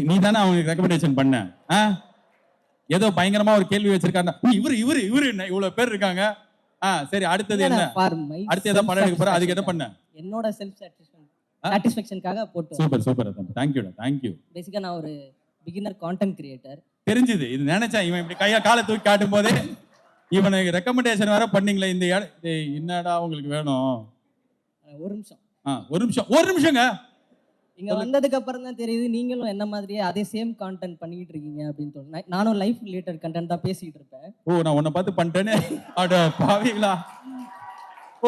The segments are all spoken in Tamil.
நீ தானே அவங்களுக்கு ரெக்கமெண்டேஷன் பண்ண? ஏதோ பயங்கரமா ஒரு கேள்வி வச்சிருக்காங்க. இவரு இவரு இவரு என்ன இவ்வளவு பேர் இருக்காங்க. சரி அடுத்தது என்ன? அடுத்து ஏதோ படம் எடுக்க போற, அதுக்கு என்ன பண்ண? என்னோட செல்ஃப் சாட்டிஸ்ஃபேக்ஷனுக்காக போட்டு. Super super. Thank you. பேசிக்கா நான் ஒரு பிகினர் கான்டென்ட் கிரியேட்டர். தெரிஞ்சது. இது நினைச்சேன் இவன் இப்படி கையை காலை தூக்கி காட்டும் போதே இவனுக்கு ரெக்கமெண்டேஷன் வேற பண்ணீங்களே இந்த என்னடா உங்களுக்கு வேணும்? ஒரு நிமிஷங்க. இங்க வந்ததுக்கு அப்புறம் தான் தெரியுது நீங்களும் என்ன மாதிரியே அதே சேம் கான்டென்ட் பண்ணிட்டு இருக்கீங்க அப்படின்னு தோணுது. நானும் லைஃப் ரிலேட்டட் கண்டென்ட் தான் பேசிட்டு இருப்பேன். நான் உன்னை பார்த்து பண்ணிட்டேனே. அட பாவிங்களா.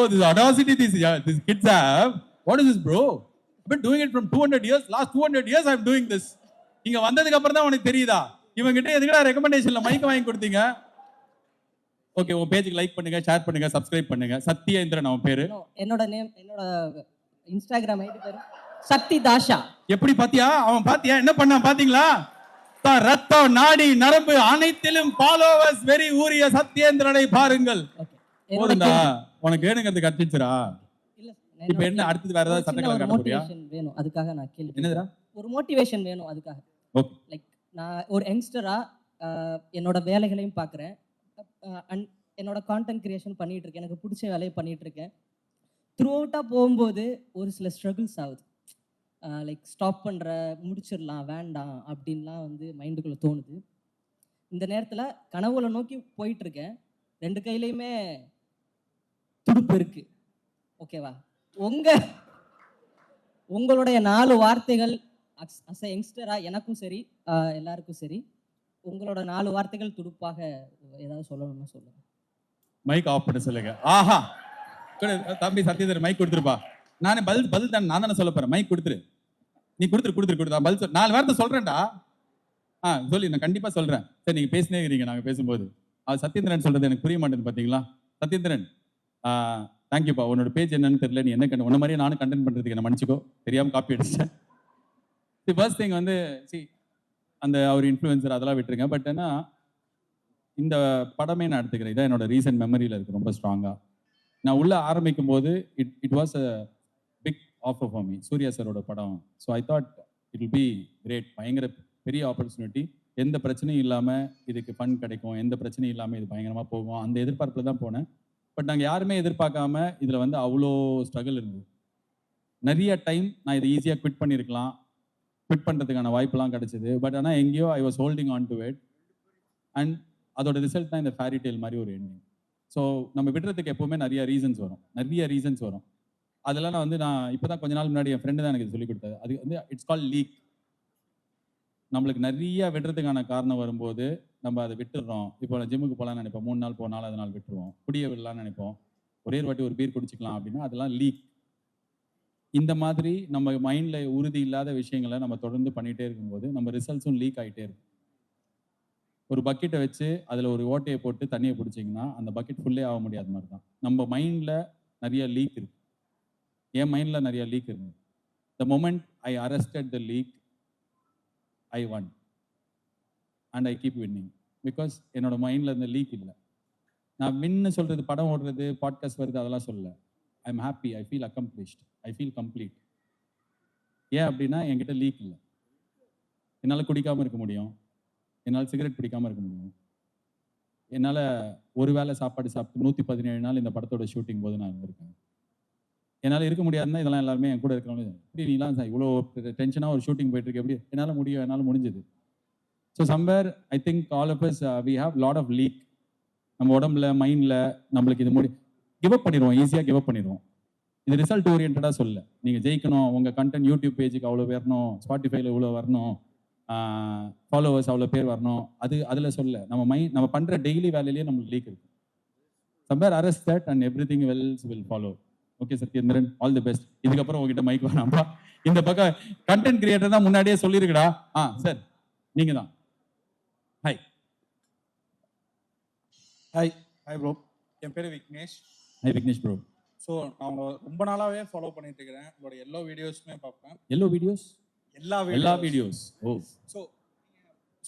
this audacity these kids have. What is this bro? I've been doing it from 200 years. Last 200 years I'm doing this. இங்க வந்ததுக்கு அப்புறம் தான் உனக்கு தெரியுதா? இவங்க கிட்ட எதுக்குடா ரெக்கமெண்டேஷன்ல மைக் வாங்கி கொடுத்தீங்க? ஓகே, உங்க பேஜுக்கு லைக் பண்ணுங்க, ஷேர் பண்ணுங்க, சப்ஸ்கிரைப் பண்ணுங்க. சத்யேந்திரன் அவன் பேரு. என்னோட இன்ஸ்டாகிராம் ஐடி பேரு சக்தி தாஷா. எப்படி பாத்தியா? அவன் பாத்தியா என்ன பண்ணான் பாத்தீங்களா? ரத்தம் நாடி நரம்பு அனைத்திலும் ஃபாலோவர்ஸ் வெரி ஊரிய சத்யேந்திரனை பாருங்கள். போதுண்டா, உனக்கு வேணுங்கிறது கட்டிச்சுரா. இப்ப என்ன அடுத்து வேற ஏதாவது சட்டங்கள் காட்ட போறியா? வேணும் அதுக்காக நான் கேள்வி. என்னதுடா? ஒரு மோட்டிவேஷன் வேணும் அதுக்காக. ஓகே. லைக் நான் ஒரு யங்ஸ்டரா என்னோட வேலைகளையும் பார்க்குறேன். என்னோட கான்டென்ட் கிரியேஷன் பண்ணிட்டு இருக்கேன். எனக்கு பிடிச்ச வேலையை பண்ணிட்டு இருக்கேன். த்ரூ அவுட்டாக போகும்போது ஒரு சில ஸ்ட்ரகிள்ஸ் ஆகுது. லைக் ஸ்டாப் பண்ணுற, முடிச்சிடலாம், வேண்டாம் அப்படின்லாம் வந்து மைண்டுக்குள்ளே தோணுது. இந்த நேரத்தில் கனவுகளை நோக்கி போயிட்டுருக்கேன். 2 கையிலையுமே துடுப்பு இருக்கு. ஓகேவா? உங்களுடைய 4 வார்த்தைகள் அஸ் எ யங்ஸ்டராக எனக்கும் சரி எல்லாருக்கும் சரி, உங்களோட 4 வார்த்தைகள் துடுப்பாக ஏதாவது சொல்லணும்னு சொல்லுங்க. மைக் ஆஃப் பண்ண சொல்லுங்க. ஆஹா, தம்பி சத்யேந்திரன் மைக் கொடுத்துருப்பா. நானே பதில் தான் நான் தானே சொல்ல போறேன். மைக் கொடுத்துரு. நீ கொடுத்துரு பதில் சொல். 4 வார்த்தை சொல்றேன்டா. சொல்லி நான் கண்டிப்பா சொல்றேன். சரி, நீங்க பேசினே இருக்கீங்க. நாங்க பேசும்போது அது சத்யேந்திரன் சொல்றது எனக்கு புரிய மாட்டேங்குது பாத்தீங்களா? சத்யேந்திரன், தேங்க்யூப்பா. உன்னோட பேஜ் என்னன்னு தெரியல. நீ என்ன உன்ன மாதிரியே நானும் கண்டென்ட் பண்றதுக்கு என்ன மன்னிச்சுக்கோ. தெரியாம காப்பி அடிச்சிட்டேன். ஃபர்ஸ்ட் திங் வந்து அந்த அவர் இன்ஃப்ளூயன்சர் அதெல்லாம் விட்டுருங்க. பட் ஏன்னா இந்த படமே நான் எடுத்துக்கிறேன். இதான் என்னோட ரீசன்ட் மெமரியில் இருக்கு ரொம்ப ஸ்ட்ராங்கா. நான் உள்ள ஆரம்பிக்கும் போது it was a big offer for me. Surya சாரோட படம். So I thought it will be great. பயங்கர பெரிய ஆப்பர்ச்சுனிட்டி. எந்த பிரச்சனையும் இல்லாமல் இதுக்கு ஃபண்ட் கிடைக்கும், எந்த பிரச்சனையும் இல்லாமல் இது பயங்கரமாக போகும், அந்த எதிர்பார்ப்பில் தான் போனேன். பட் நாங்கள் யாருமே எதிர்பார்க்காம இதில் வந்து அவ்வளோ ஸ்ட்ரகிள் இருந்தது. நிறைய டைம் நான் இதை ஈஸியாக குவிட் பண்ணியிருக்கலாம். குவிட் பண்ணுறதுக்கான வாய்ப்பெல்லாம் கிடைச்சிது. பட் ஆனால் எங்கேயோ I was holding on to it. And அதோட ரிசல்ட் தான் இந்த ஃபேரி டெய்ல் மாதிரி ஒரு எண்டிங். ஸோ நம்ம விடுறதுக்கு எப்போவுமே நிறைய ரீசன்ஸ் வரும். அதெல்லாம் நான் இப்போ தான் கொஞ்ச நாள் முன்னாடி என் ஃப்ரெண்டு தான் எனக்கு சொல்லிக் கொடுத்தாரு. அது வந்து இட்ஸ் கால் லீக். நம்மளுக்கு நிறைய விடுறதுக்கான காரணம் வரும்போது நம்ம அதை விட்டுடுறோம். இப்போ நான் ஜிம்முக்கு போகலான்னு நினைப்போம், 3 நாள் போனாலும் 4 நாள் விட்டுருவோம். குடிய விடலான்னு நினைப்போம், ஒரே ஒரு வாட்டி ஒரு பீர் குடிச்சிக்கலாம் அப்படின்னா அதெல்லாம் லீக். இந்த மாதிரி நம்ம மைண்டில் உறுதி இல்லாத விஷயங்களை நம்ம தொடர்ந்து பண்ணிகிட்டே இருக்கும்போது நம்ம ரிசல்ட்ஸும் லீக் ஆகிட்டே இருக்கும். ஒரு பக்கெட்டை வச்சு அதில் ஒரு ஓட்டையை போட்டு தண்ணியை பிடிச்சிங்கன்னா அந்த பக்கெட் ஃபுல்லே ஆக முடியாத மாதிரி தான் நம்ம மைண்டில் நிறைய லீக் இருக்கு. என் மைண்டில் நிறைய லீக் இருக்கு. The moment I arrested the leak, I won and I keep winning. Because என்னோட மைண்டில் இந்த லீக் இல்லை. நான் வின்னு சொல்கிறது, படம் ஓடுறது, பாட்காஸ்ட் வருது, அதெல்லாம் சொல்லலை. I am happy, I feel accomplished, I feel complete. ஏன் அப்படின்னா என்கிட்ட லீக் இல்லை. என்னால் குடிக்காமல் இருக்க முடியும், என்னால் சிகரெட் பிடிக்காமல் இருக்க முடியும், என்னால் ஒரு வேளை சாப்பாடு சாப்பிட்டு 117 நாள் இந்த படத்தோட ஷூட்டிங் போது நான் இருந்திருக்கேன். என்னால் இருக்க முடியாதுன்னா இதெல்லாம் எல்லாருமே என் கூட இருக்கிறவங்க எப்படி நீலாம் இவ்வளோ டென்ஷனாக ஒரு ஷூட்டிங் போயிட்டு இருக்கு, எப்படி என்னால் முடிஞ்சது. So somewhere I think all of us we have lot of leak. நம்ம உடம்புல, மைண்டில் நம்மளுக்கு இது கிவ் அப் பண்ணிடுவோம், ஈஸியாக கிவ் அப் பண்ணிடுவோம். இது ரிசல்ட் ஓரியன்டாக சொல்ல. நீங்கள் ஜெயிக்கணும், உங்கள் கண்டென்ட் யூடியூப் பேஜுக்கு அவ்வளோ வரணும், ஸ்பாட்டிஃபைல இவ்வளோ வரணும், ஃபாலோவர்ஸ் அவ்வளோ பேர் வரணும், அதில் சொல்ல. நம்ம பண்ணுற டெய்லி வேலையிலேயே நம்மளுக்கு லீக் இருக்கு. Somewhere arrest that and every thing will follow. Okay Sathyendran, all the best. இதுக்கப்புறம் உங்ககிட்ட மைக் வேணாம்பா. இந்த பக்கம் கண்டென்ட் கிரியேட்டர் தான் முன்னாடியே சொல்லியிருக்கடா. சார் நீங்க தான். ஹாய் ஹாய் ஹாய் ப்ரோ, என் பேர் Vignesh. Hi Vignesh bro. So நான் உங்களை ரொம்ப நாளாகவே ஃபாலோ பண்ணிட்டு இருக்கிறேன். உங்களோட எல்லா வீடியோஸுமே பார்ப்பேன். எல்லா வீடியோஸ். ஓ. ஸோ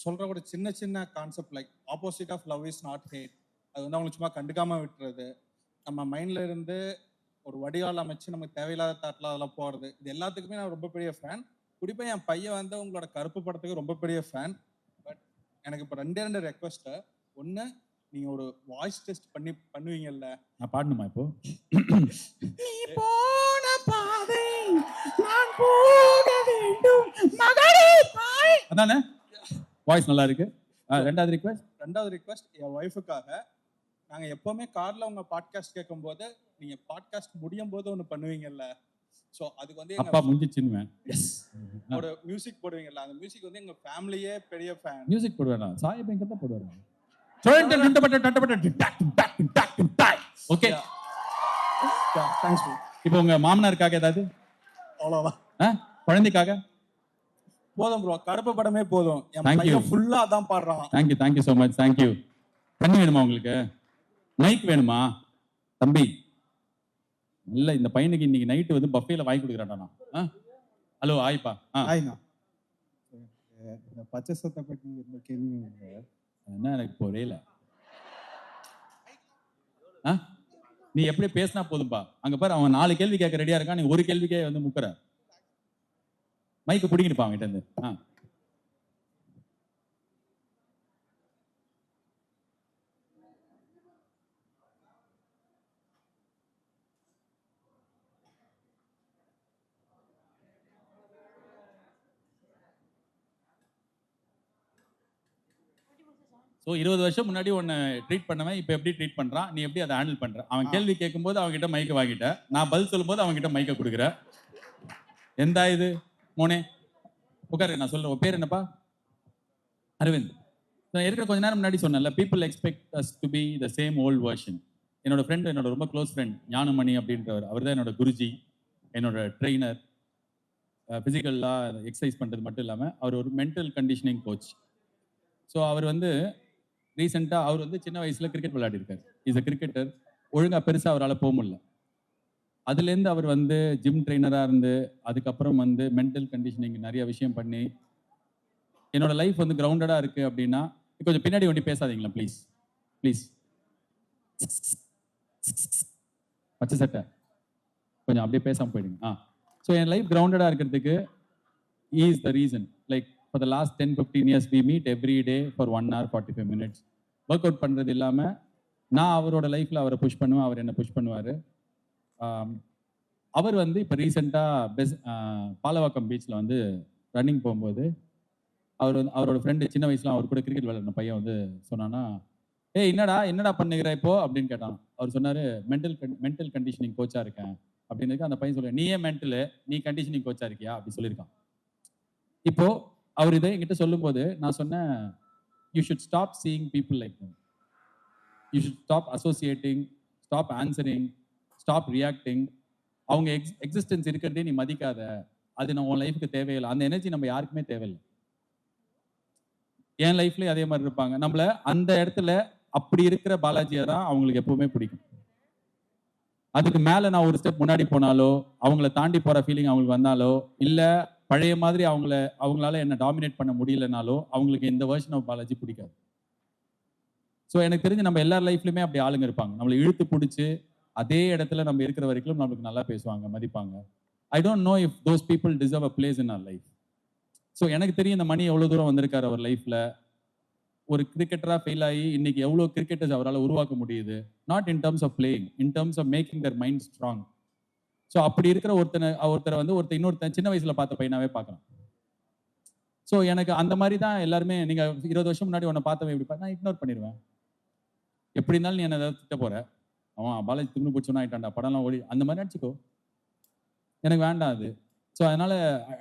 சொல்கிற ஒரு சின்ன சின்ன concept like opposite of love is not hate, அது வந்து அவங்களுக்கு சும்மா கண்டுக்காமல் விட்டுறது, நம்ம மைண்டில் இருந்து ஒரு வடிகால் அமைச்சு நமக்கு தேவையில்லாத தாட்டில் அதெல்லாம் போகிறது, இது எல்லாத்துக்குமே நான் ரொம்ப பெரிய ஃபேன். குறிப்பா என் பையன் வந்து உங்களோட கருப்பு படத்துக்கு ரொம்ப பெரிய ஃபேன். பட் எனக்கு இப்போ ரெண்டு ரெக்வஸ்ட். ஒண்ணு, நீங்க ஒரு வாய்ஸ் டெஸ்ட் பண்ணுவீங்கல்ல? நான் பாடணுமா இப்போ? நீ போன பாதை நான் போக வேண்டும் மகளே தாய். அதானே வாய்ஸ் நல்லா இருக்கு. ரெண்டாவது ரிக்வெஸ்ட் என் ஒய்ஃபுக்காக. நாங்க எப்பவுமே கார்ல உங்க பாட்காஸ்ட் கேட்கும்போது நீங்க பாட்காஸ்ட் முடியும் போது ஒண்ணு பண்ணுவீங்கல்ல, சோ அதுக்கு வந்து அப்பா முடிஞ்சிச்சுன்னு ஒரு மியூசிக் போடுவீங்கல்ல, அந்த மியூசிக் வந்து எங்க ஃபேமிலியே பெரிய ஃபேன். மியூசிக் போடுவேனா? சாய் பேங்க தான் போடுவாரு. Okay, thanks bro. இப்போ உங்க மாமனாருக்காக ஏதாவது? அவ்வளவுதான். குழந்தைக்காக? போதும் ப்ரோ, கருப்பு படமே போதும். என் Thank you. பையன் ஃபுல்லா அதான் பாடுறான். Thank you so much. தேங்க்யூ. பண்ணி வேணுமா உங்களுக்கு? மைக் வேணுமா தம்பி? இல்ல, இந்த பையனுக்கு இன்னைக்கு நைட்டு வந்து பஃபேல வாங்கி கொடுக்குறான்டா நான். ஹலோ, ஆயிப்பா. ஆயினா இந்த பச்சை சட்டை பற்றி இந்த கேள்வி என்ன எனக்கு புரியல. நீ எப்படி பேசினா போதும்பா. அங்க பாரு, அவன் 4 கேள்வி கேட்க ரெடியா இருக்கான், நீ ஒரு கேள்விக்கே வந்து முக்குற. மைக்கு பிடிங்கிருப்பா அவன்கிட்ட இருந்து. ஸோ 20 வருஷம் முன்னாடி உன்னை ட்ரீட் பண்ணவன் இப்போ எப்படி ட்ரீட் பண்றான், நீ எப்படி அதை ஹேண்டில் பண்ற? அவன் கேள்வி கேட்கும்போது அவன்கிட்ட மைக்கை வாங்கிட்ட, நான் பதில் சொல்லும்போது அவன்கிட்ட மைக்கை கொடுக்குற. எந்த இது மோனே? உட்காரு, நான் சொல்றேன். உன் பேர் என்னப்பா? அரவிந்த். நான் இருக்கிற கொஞ்ச நேரம் முன்னாடி சொன்னேன்ல, people expect us to be the same old version. என்னோட ஃப்ரெண்ட், என்னோட ரொம்ப க்ளோஸ் ஃப்ரெண்ட் ஞானமணி அப்படின்றவர், அவர் தான் என்னோட குருஜி, என்னோட ட்ரெயினர். ஃபிசிக்கலாக எக்ஸசைஸ் பண்ணுறது மட்டும் இல்லாமல் அவர் ஒரு மென்டல் கண்டிஷனிங் கோச். ஸோ அவர் வந்து ரீசெண்டாக அவர் வந்து சின்ன வயசில் கிரிக்கெட் விளையாடிருக்காரு. இஸ் அ கிரிக்கெட்டர். ஒழுங்காக பெருசாக அவரால் போக முடியல. அதுலேருந்து அவர் வந்து ஜிம் ட்ரெயினராக இருந்து அதுக்கப்புறம் வந்து மென்டல் கண்டிஷனிங் நிறைய விஷயம் பண்ணி என்னோட லைஃப் வந்து கிரவுண்டடாக இருக்குது அப்படின்னா, கொஞ்சம் பின்னாடி ஒண்டி பேசாதீங்களா ப்ளீஸ் ப்ளீஸ். பச்சை சட்டை கொஞ்சம் அப்படியே பேசாமல் போயிடுங்க. ஸோ என் லைஃப் கிரவுண்டடாக இருக்கிறதுக்கு is the reason. Like for the last 10-15 years we meet every day for 1 hour 45 minutes. Work out பண்ணுறது இல்லாமல் நான் அவரோட லைஃப்பில் அவரை புஷ் பண்ணுவேன், அவர் என்னை புஷ் பண்ணுவார். அவர் வந்து இப்போ ரீசெண்டாக பாலவாக்கம் பீச்சில் வந்து ரன்னிங் போகும்போது அவர் வந்து அவரோட ஃப்ரெண்டு சின்ன வயசுல அவர் கூட கிரிக்கெட் விளையாடுற பையன் வந்து சொன்னான்னா, என்னடா பண்ணுகிற இப்போ அப்படின்னு கேட்டான். அவர் சொன்னார், மென்டல் கண்டிஷனிங் கோச்சாக இருக்கேன் அப்படின்னு. அந்த பையன் சொல்லுவேன், நீ ஏன் மென்டலு, நீ கண்டிஷனிங் கோச்சாக இருக்கியா அப்படி சொல்லியிருக்கான். இப்போ அவர் இதை என்கிட்ட சொல்லும்போது நான் சொன்னேன், you should stop seeing people like them. You should stop associating, stop answering, stop reacting. அவங்க எக்ஸிஸ்டன்ஸ் இருக்கிறதே நீ மதிக்காத. அது நம்ம உன் லைஃபுக்கு தேவையில்லை. அந்த எனர்ஜி நம்ம யாருக்குமே தேவையில்லை. என் லைஃப்லேயும் அதே மாதிரி இருப்பாங்க. நம்மள அந்த இடத்துல அப்படி இருக்கிற பாலாஜியை தான் அவங்களுக்கு எப்பவுமே பிடிக்கும். அதுக்கு மேலே நான் ஒரு ஸ்டெப் முன்னாடி போனாலோ, அவங்கள தாண்டி போகிற ஃபீலிங் அவங்களுக்கு வந்தாலோ, இல்லை பழைய மாதிரி அவங்களால என்ன டாமினேட் பண்ண முடியலனாலோ அவங்களுக்கு இந்த வெர்ஷன் ஆஃப் பாலாஜி பிடிக்காது. ஸோ எனக்கு தெரிஞ்சு நம்ம எல்லார் லைஃப்லையுமே அப்படி ஆளுங்க இருப்பாங்க. நம்மளை இழுத்து பிடிச்சி அதே இடத்துல நம்ம இருக்கிற வரைக்கும் நம்மளுக்கு நல்லா பேசுவாங்க, மதிப்பாங்க. I don't know if those people deserve a place in our life. So எனக்கு தெரியும் இந்த மணி எவ்வளோ தூரம் வந்திருக்காரு அவர் லைஃப்பில். ஒரு கிரிக்கெட்டராக ஃபெயில் ஆகி இன்னைக்கு எவ்வளோ கிரிக்கெட்டர்ஸ் அவரால் உருவாக்க முடியுது. Not in terms of playing, in terms of making their mind strong. So அப்படி இருக்கிற ஒருத்தரை வந்து இன்னொருத்தன் சின்ன வயசுல பார்த்த பையனாவே பார்க்கலாம். ஸோ எனக்கு அந்த மாதிரி தான் எல்லாருமே. நீங்க 20 வருஷம் முன்னாடி உன்னை பார்த்தவன் எப்படி நான் இக்னோர் பண்ணிடுவேன். எப்படி இருந்தாலும் நீ என்ன ஏதாவது திட்ட போற, அவன் பாலாஜி தின்னு பிடிச்சோன்னா ஆயிட்டான்டா, படம்லாம் ஓடி அந்த மாதிரி நினச்சிக்கோ. எனக்கு வேண்டாம் அது. ஸோ அதனால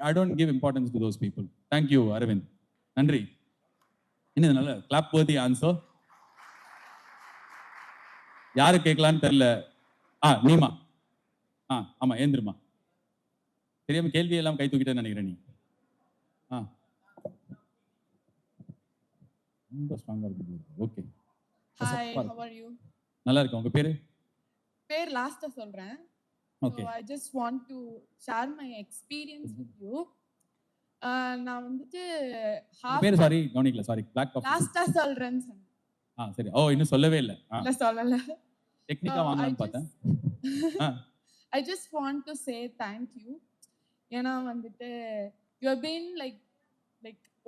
I don't give importance to those people. Thank you Aravind, நன்றி. இன்னும் நல்ல கிளாப் worthy ஆன்சர். யாரு கேட்கலான்னு தெரியல. நீமா. ஆமா, ஏந்திருமா. தெரியாம கேள்வி எல்லாம் கை தூக்கிட்டேன்னு நினைக்கிறேன் நீ. ரொம்ப ஸ்ட்ராங்கா இருக்கு. Okay. Hi, how are you? நல்லா இருக்கு. உங்க பேரு? பேர் லாஸ்டா சொல்றேன். Okay. So I just want to share my experience with you. நான் வந்துட்டு பேரு சாரி கவனிக்கல. சாரி. Black coffee. லாஸ்டா சொல்றேன்னு சொன்னேன். சரி. இன்னும் சொல்லவே இல்ல. இல்ல சொல்லல. டெக்னிக்கா வாங்கலாம்னு பார்த்தேன். I just want to say thank you. ஏன்னா வந்துட்டு யூ ஹவ் பீன் லைக்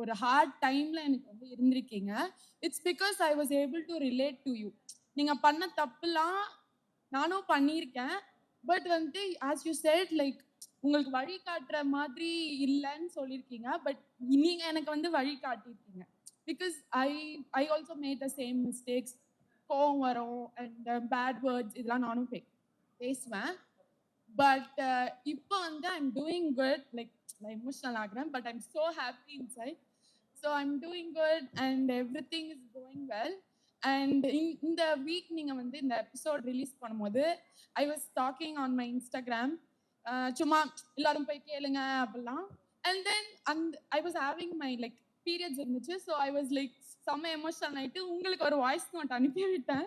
ஒரு ஹார்ட் டைம்ல எனக்கு வந்து இருந்திருக்கீங்க. It's because I was able to relate to you. நீங்க பண்ண தப்புலாம் நானும் பண்ணியிருக்கேன். பட் வந்து ஆஸ் யூ செட் லைக் உங்களுக்கு வழி காட்டுற மாதிரி இல்லைன்னு சொல்லியிருக்கீங்க. பட் நீங்க எனக்கு வந்து வழி காட்டியிருக்கீங்க. Because I also made the same mistakes. கோவம் வரும் அண்ட் பேட் வேர்ட்ஸ் இதெல்லாம் நானும் பேசுவேன். பட் இப்போ வந்து I'm doing good. Like emotional ஆகிறேன். But I'm so happy inside. So I'm doing good and everything is going well. And இந்த வீக் நீங்கள் வந்து இந்த எபிசோட் ரிலீஸ் பண்ணும்போது I was talking on my Instagram. சும்மா எல்லாரும் போய் கேளுங்க அப்படிலாம். And then I was having my like periods இருந்துச்சு. ஸோ ஐ வாஸ் லைக் செம்ம எமோஷனல் ஆகிட்டு உங்களுக்கு ஒரு வாய்ஸ் நோட் அனுப்பி விட்டேன்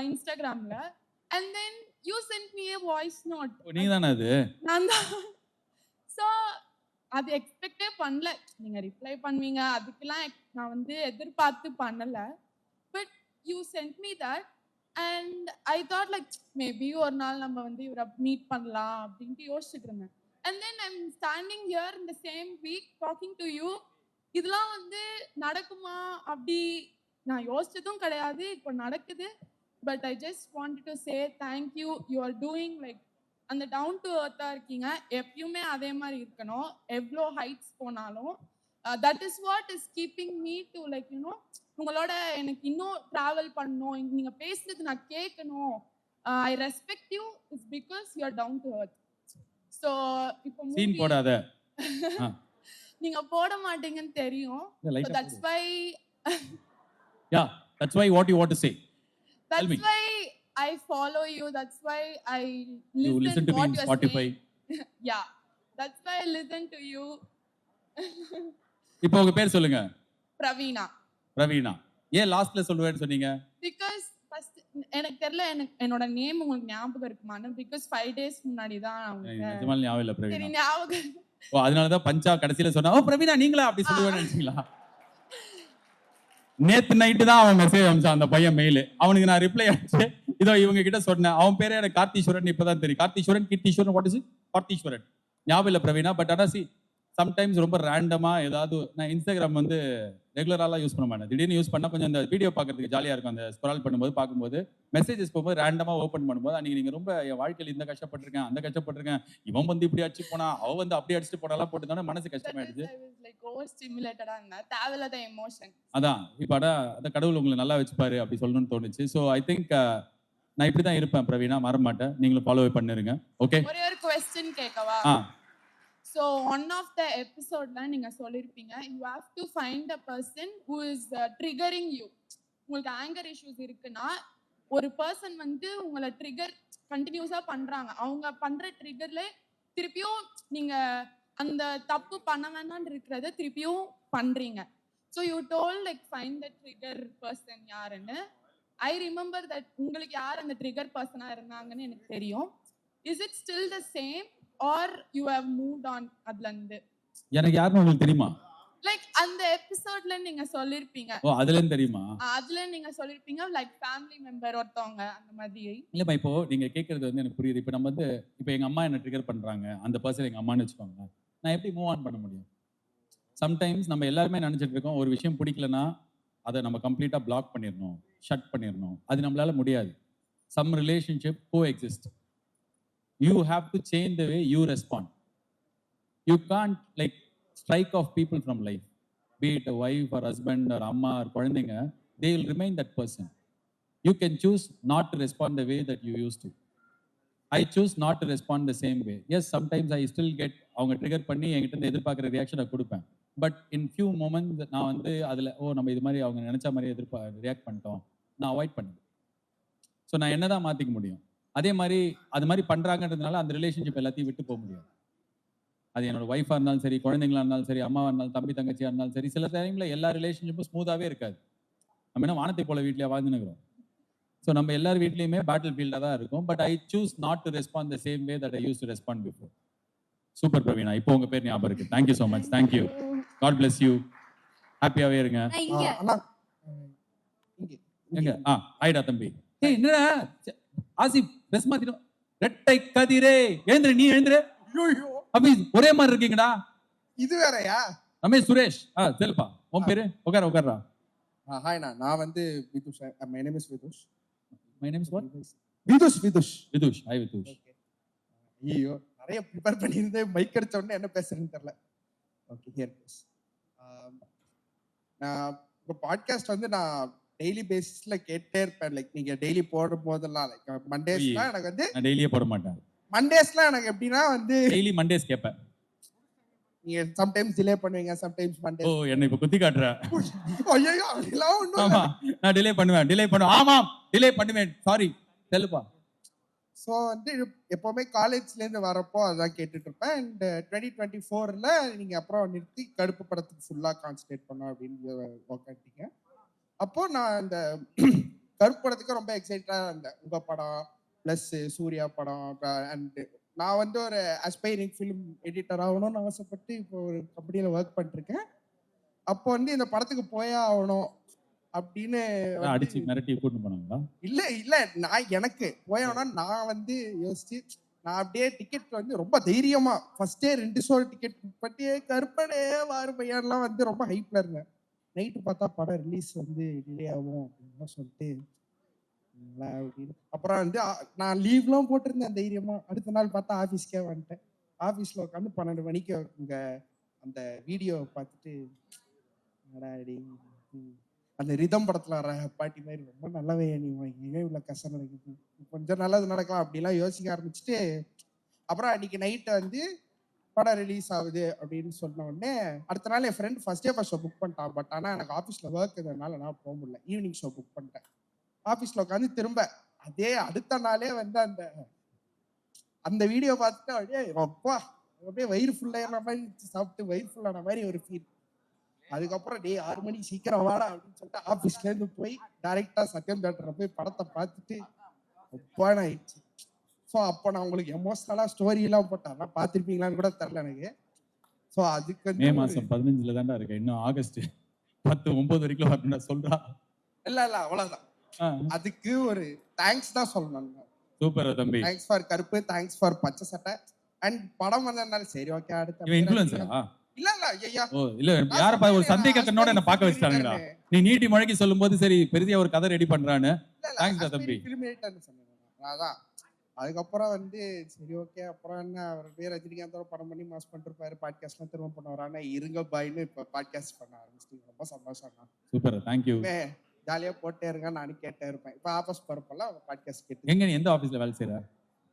இன்ஸ்டாகிராமில். And then you sent me a voice note. நீங்க தானே அது? நான் தான். ஸோ அது எக்ஸ்பெக்டே பண்ணல நீங்கள் ரிப்ளை பண்ணுவீங்க. அதுக்கெல்லாம் நான் வந்து எதிர்பார்த்து பண்ணலை. But you sent me that and I thought like maybe ஒரு நாள் நம்ம வந்து இவரை மீட் பண்ணலாம் அப்படின்ட்டு யோசிச்சுட்டு இருந்தேன். And then I'm standing here in the same week talking to you. இதெல்லாம் வந்து நடக்குமா அப்படி நான் யோசிச்சதும் கிடையாது. இப்போ நடக்குது. But I just wanted to say thank you. You are doing like அந்த டவுன் டு எர்த்தாக இருக்கீங்க. எப்பயுமே அதே மாதிரி இருக்கணும். எவ்வளோ ஹைட்ஸ் போனாலும் that is what is keeping me to like you know உங்களோட எனக்கு இன்னும் ட்ராவல் பண்ணணும். நீங்கள் பேசுறது நான் கேட்கணும். I respect you is because you are down to earth. So இப்போ சீன் போடாத. நீங்க போட மாட்டீங்கன்னு தெரியும். லைட்டா that's why yeah that's why what you want to say. that's why I follow you. That's why I You listen to me what in you're Spotify. saying. Yeah, that's why I listen to you. இப்போ உங்க பேர் சொல்லுங்க. Pravina. ரவீனா. ஏன் லாஸ்ட்ல சொல்லுவேன்னு சொன்னீங்க? Because first எனக்கு தெரியல என்னோட நேம் உங்களுக்கு ஞாபகம் இருக்குமான்னு. Because 5 days முன்னாடி தான் நிஜமாலே ஞாபகம் இல்ல சரி பிரவீனா. ஞாபகம். ஓ அதனால தான் பஞ்சா கடைசில சொன்னா ஓ பிரவீனா நீங்களா அப்படி சொல்லுவேன்னு நினைச்சீங்களா? நேத்து நைட்டு தான் அவன் மெசேஜ் அனுப்பிச்சான் அந்த பையன் மெயில். அவனுக்கு நான் ரிப்ளை அடிச்சு இதோ இவங்க கிட்ட சொன்னேன். அவன் பேரே எனக்கு கார்த்தீஸ்வரன் இப்பதான் தெரியும். கார்த்தீஸ்வரன் கீர்த்தீஸ்வரன் வாட் இஸ் கார்த்தீஸ்வரன் ஞாபகம் இல்லை பிரவீனா. பட் ஆனால் சம்டைம்ஸ் ரொம்ப ரேண்டமா ஏதாவது நான் இன்ஸ்டாகிராம் வந்து ரெகுலராலாம் யூஸ் பண்ண மாட்டேன். திடீர்னு யூஸ் பண்ணால் கொஞ்சம் அந்த வீடியோ பார்க்கறதுக்கு ஜாலியாக இருக்கும். அந்த ஸ்க்ரால் பண்ணும்போது பார்க்கும்போது மெசேஜஸ் போகும்போது ரேண்டமாக ஓப்பன் பண்ணும்போது அன்றைக்கி நீங்கள் ரொம்ப என் வாழ்க்கையில் இந்த கஷ்டப்பட்டிருக்கேன் அந்த கஷ்டப்பட்டிருக்கேன் இவன் வந்து இப்படி அடிச்சு போனா அவ வந்து அப்படி அடிச்சுட்டு போனாலாம் போட்டுதானே மனசு கஷ்டமாயிடுச்சு. தேவையில்லாத எமோஷன். அதான் இப்போ அந்த கடவுள் உங்களை நல்லா வச்சுப்பாரு அப்படி சொல்லணும்னு தோணுச்சு. ஸோ ஐ திங்க் நான் இப்படி தான் இருப்பேன் பிரவீனா, மற மாட்டேன். நீங்களும் ஃபாலோ பண்ணிருங்க. ஓகே ஒரே ஒரு क्वेश्चन கேட்கவா? So one of the episode la நீங்க சொல்லிருப்பீங்க you have to find a person who is triggering you. உங்களுக்கு anger issues இருக்குன்னா ஒரு person வந்து உங்களை ட்ரிகர் கண்டினியூஸா பண்றாங்க. அவங்க பண்ற ட்ரிகர்ல திருப்பியும் நீங்க அந்த தப்பு பண்ண வேணாம்னு இருக்கிறத திருப்பியும் பண்றீங்க. So you told like find the trigger person யாருன்னு. I remember that உங்களுக்கு யார் அந்த ட்ரிகர் பர்சனா இருந்தாங்கன்னு எனக்கு தெரியும். Is it still the same or you have moved on அதுல இருந்து? எனக்கு யாருன்னு உங்களுக்கு தெரியுமா? லைக் அந்த எபிசோட்ல நீங்க சொல்லிருப்பீங்க. ஓ அதுல இருந்து தெரியுமா? அதுல நீங்க சொல்லிருப்பீங்க லைக் ஃபேமிலி மெம்பர் ஒருத்தவங்க அந்த மாதிரி. இல்லப்பா இப்போ நீங்க கேட்கறது வந்து எனக்கு புரியுது. இப்போ நம்ம வந்து இப்போ எங்க அம்மா என்ன ட்ரிகர் பண்றாங்க அந்த பர்சன் எங்க அம்மான்னு வச்சுக்கோங்க. நான் எப்படி மூவ் ஆன் பண்ண முடியும்? சம்டைம்ஸ் நம்ம எல்லாருமே நினைச்சிட்டு இருக்கோம் ஒரு விஷயம் பிடிக்கலன்னா அதை நம்ம கம்ப்ளீட்டா பிளாக் பண்ணிடணும், ஷட் பண்ணிடணும். அது நம்மளால முடியாது. Some relationship coexist. You have to change the way you respond. You can't like strike off people from life. Be it a wife or husband or amma or kulandinga, they will remain that person. You can choose not to respond the way that you used to. I choose not to respond the same way. Yes, sometimes I still get அவங்க ட்ரிகர் பண்ணி என்கிட்ட இருந்து எதிர்பார்க்குற ரியாக்ஷனை கொடுப்பேன். பட் இன் ஃபியூ மொமெண்ட்ஸ் நான் வந்து அதில் நம்ம இது மாதிரி அவங்க நினச்ச மாதிரி ரியாக்ட் பண்ணிட்டோம் நான் அவாய்ட் பண்ணுவேன். ஸோ நான் என்ன தான் மாற்றிக்க முடியும்? அதே மாதிரி அது மாதிரி பண்ணுறாங்கன்றதுனால அந்த ரிலேஷன்ஷிப் எல்லாத்தையும் விட்டு போக முடியாது. அது என்னோட ஒய்ஃபாக இருந்தாலும் சரி, குழந்தைங்களா இருந்தாலும் சரி, அம்மாவாக இருந்தாலும், தம்பி தங்கச்சியாக இருந்தாலும் சரி, சில டைமில் எல்லா ரிலேஷன்ஷிப்பும் ஸ்மூத்தாகவே இருக்காது. நம்ம என்ன வானத்தை போல வீட்டிலே வாழ்ந்துனுக்கிறோம். ஸோ நம்ம எல்லார் வீட்லேயுமே பேட்டில் ஃபீல்டாக தான் இருக்கும். But I choose not to respond the same way that I use to respond before. Super Praveena, இப்போ உங்கள் பேர் ஞாபகம் இருக்கு. Thank you so much. Thank you. God bless you. ஹாப்பியாகவே இருங்க. எங்க ஆயிடா தம்பி. என்னடா ஆசிப் ட்ரெஸ் மாத்திடும். ரெட்டை கதிரே எழுந்துரு, நீ எழுந்துரு. அப்படி ஒரே மாதிரி இருக்கீங்கடா. இது வேறயா? ரமேஷ் சுரேஷ் செல்பா உன் பேரு உட்கார்றா. ஹாய் நான் வந்து Vidhush. My name is Vidhush. My name is what? Vidhush. Vidhush. Hi Vidhush. ஐயோ நிறைய ப்ரிப்பேர் பண்ணியிருந்தேன், மைக் அடிச்ச உடனே என்ன பேசுறேன்னு தெரியல. Okay here please. நான் இப்போ பாட்காஸ்ட் வந்து நான் டெய்லி பேசிஸ்ல கேட்டே இருப்பேன். லைக் நீங்க டெய்லி போடும் போதெல்லாம் லைக் மண்டேஸ்லாம் எனக்கு வந்து நான் டெய்லியே போட மாட்டேன். மண்டேஸ்லாம் எனக்கு எப்படின்னா வந்து டெய்லி மண்டேஸ் கேட்பேன். நீங்க சம்டைம்ஸ் டிலே பண்ணுவீங்க, சம்டைம்ஸ் ஓ மண்டே. என்ன இப்ப குத்தி காட்டுற? ஐயோ அதெல்லாம் ஒண்ணும் ஆமா நான் டிலே பண்ணுவேன். ஆமாம் டிலே பண்ணுவேன். சாரி செல்பா. ஸோ வந்து எப்போவுமே காலேஜ்லேருந்து வரப்போ அதான் கேட்டுட்டு இருப்பேன். அண்ட் 2024ல் நீங்கள் அப்புறம் நிறுத்தி கடுப்பு படத்துக்கு ஃபுல்லாக கான்சன்ட்ரேட் பண்ணோம் அப்படின்னு உக்காட்டிங்க. அப்போது நான் இந்த கருப்பு படத்துக்கு ரொம்ப எக்ஸைட்டடாக இருந்தேன். உங்கள் படம் ப்ளஸ் சூர்யா படம். அண்டு நான் வந்து ஒரு அஸ்பைரிங் ஃபிலிம் எடிட்டர் ஆகணும்னு ஆசைப்பட்டு இப்போ ஒரு கம்பெனியில் ஒர்க் பண்ணிருக்கேன். அப்போ வந்து இந்த படத்துக்கு போயே ஆகணும் அப்படின்னு அடிச்சு மிரட்டி கூட்டு போனாங்களா? இல்ல நான் எனக்கு போயவனா நான் வந்து யோசிச்சு நான் அப்படியே டிக்கெட் வந்து ரொம்ப தைரியமா ஃபர்ஸ்டே 2 ஷோ டிக்கெட் புக் பண்ணி கருப்பனே வாரு பையன்லாம் வந்து ரொம்ப ஹைப்ல இருந்தேன். நைட்டு பார்த்தா படம் ரிலீஸ் வந்து டிலே ஆகும் அப்படின்னு சொல்லிட்டு அப்படின்னு அப்புறம் வந்து நான் லீவ்லாம் போட்டிருந்தேன் தைரியமா. அடுத்த நாள் பார்த்தா ஆஃபீஸ்க்கே வந்துட்டேன். ஆஃபீஸில் உட்காந்து 12 மணிக்கு இங்க அந்த வீடியோ பார்த்துட்டு அந்த ரிதம் படத்துல வர பாட்டி மாதிரி ரொம்ப நல்லவே நீ ஏன் இவ்வளோ கஷ்டம் நடக்குது, கொஞ்சம் நல்லது நடக்கலாம் அப்படிலாம் யோசிக்க ஆரம்பிச்சுட்டு அப்புறம் அன்னைக்கு நைட்டு வந்து படம் ரிலீஸ் ஆகுது அப்படின்னு சொன்ன உடனே அடுத்த நாள் என் ஃப்ரெண்ட் ஃபர்ஸ்ட் ஷோ புக் பண்ணிட்டான். பட் ஆனால் எனக்கு ஆஃபீஸில் ஒர்க் இருந்ததுனால நான் போக முடியல. ஈவினிங் ஷோ புக் பண்ணிட்டேன். ஆஃபீஸில் உட்காந்து திரும்ப அதே அடுத்த நாளே வந்து அந்த வீடியோ பார்த்துட்டு அப்படியே அப்பா அப்படியே வயிறு ஃபுல்லான மாதிரி சாப்பிட்டு வயிறு ஃபுல்லான மாதிரி ஒரு ஃபீல். அதுக்கப்புறம் 6 மணிக்கு சீக்கிரம் வாடா அப்படின்னு சொல்லிட்டு ஆஃபீஸ்ல இருந்து போய் டைரக்டா சத்யம் தியேட்டர்ல போய் படத்தை பார்த்துட்டு ஒப்பான ஆயிடுச்சு. ஸோ அப்போ நான் உங்களுக்கு எமோஷனலா ஸ்டோரி எல்லாம் போட்டேன். ஆனால் பார்த்துருப்பீங்களான்னு கூட தெரியல எனக்கு. ஸோ அதுக்கு மே மாசம் 15ல தான்டா இருக்கு. இன்னும் ஆகஸ்ட் 10 9 வரைக்கும் வரணும்டா சொல்றா. இல்ல அவ்வளவுதான். அதுக்கு ஒரு தேங்க்ஸ் தான் சொல்லணும். சூப்பர் தம்பி. தேங்க்ஸ் ஃபார் கருப்பு, தேங்க்ஸ் ஃபார் பச்சை சட்டை. அண்ட் படம் வந்ததுனால சரி ஓகே அடுத்து இன்ஃப்ளூயன்சரா? இல்ல ஐயா ஓ இல்ல யாரப்பா ஒரு சந்தேக கண்ணோட என்ன பார்க்க வச்சிட்டாங்கடா. நீ நீட்டி மழைக்கு சொல்லும்போது சரி பெரிய ஒரு கதை ரெடி பண்றான்னு. தேங்க்ஸ் தம்பி. அதான் அதுக்கப்புறம் வந்து சரி ஓகே அப்புறம் என்ன அவர் பேர் ரஜினிகாந்தோட படம் பண்ணி மாஸ் பண்ணிருப்பாரு. பாட்காஸ்ட்லாம் திரும்ப பண்ணுவார். ஆனா இருங்க பாய்னு இப்ப பாட்காஸ்ட் பண்ண ஆரம்பிச்சிட்டீங்க. ரொம்ப சந்தோஷம். Super thank you. ஜாலியா போட்டே இருங்க, நானும் கேட்டே இருப்பேன். இப்ப ஆஃபீஸ் போறப்பெல்லாம் பாட்காஸ்ட் கேட்டு. எங்க நீ எந்த ஆபீஸ்ல வேலை செய்யற?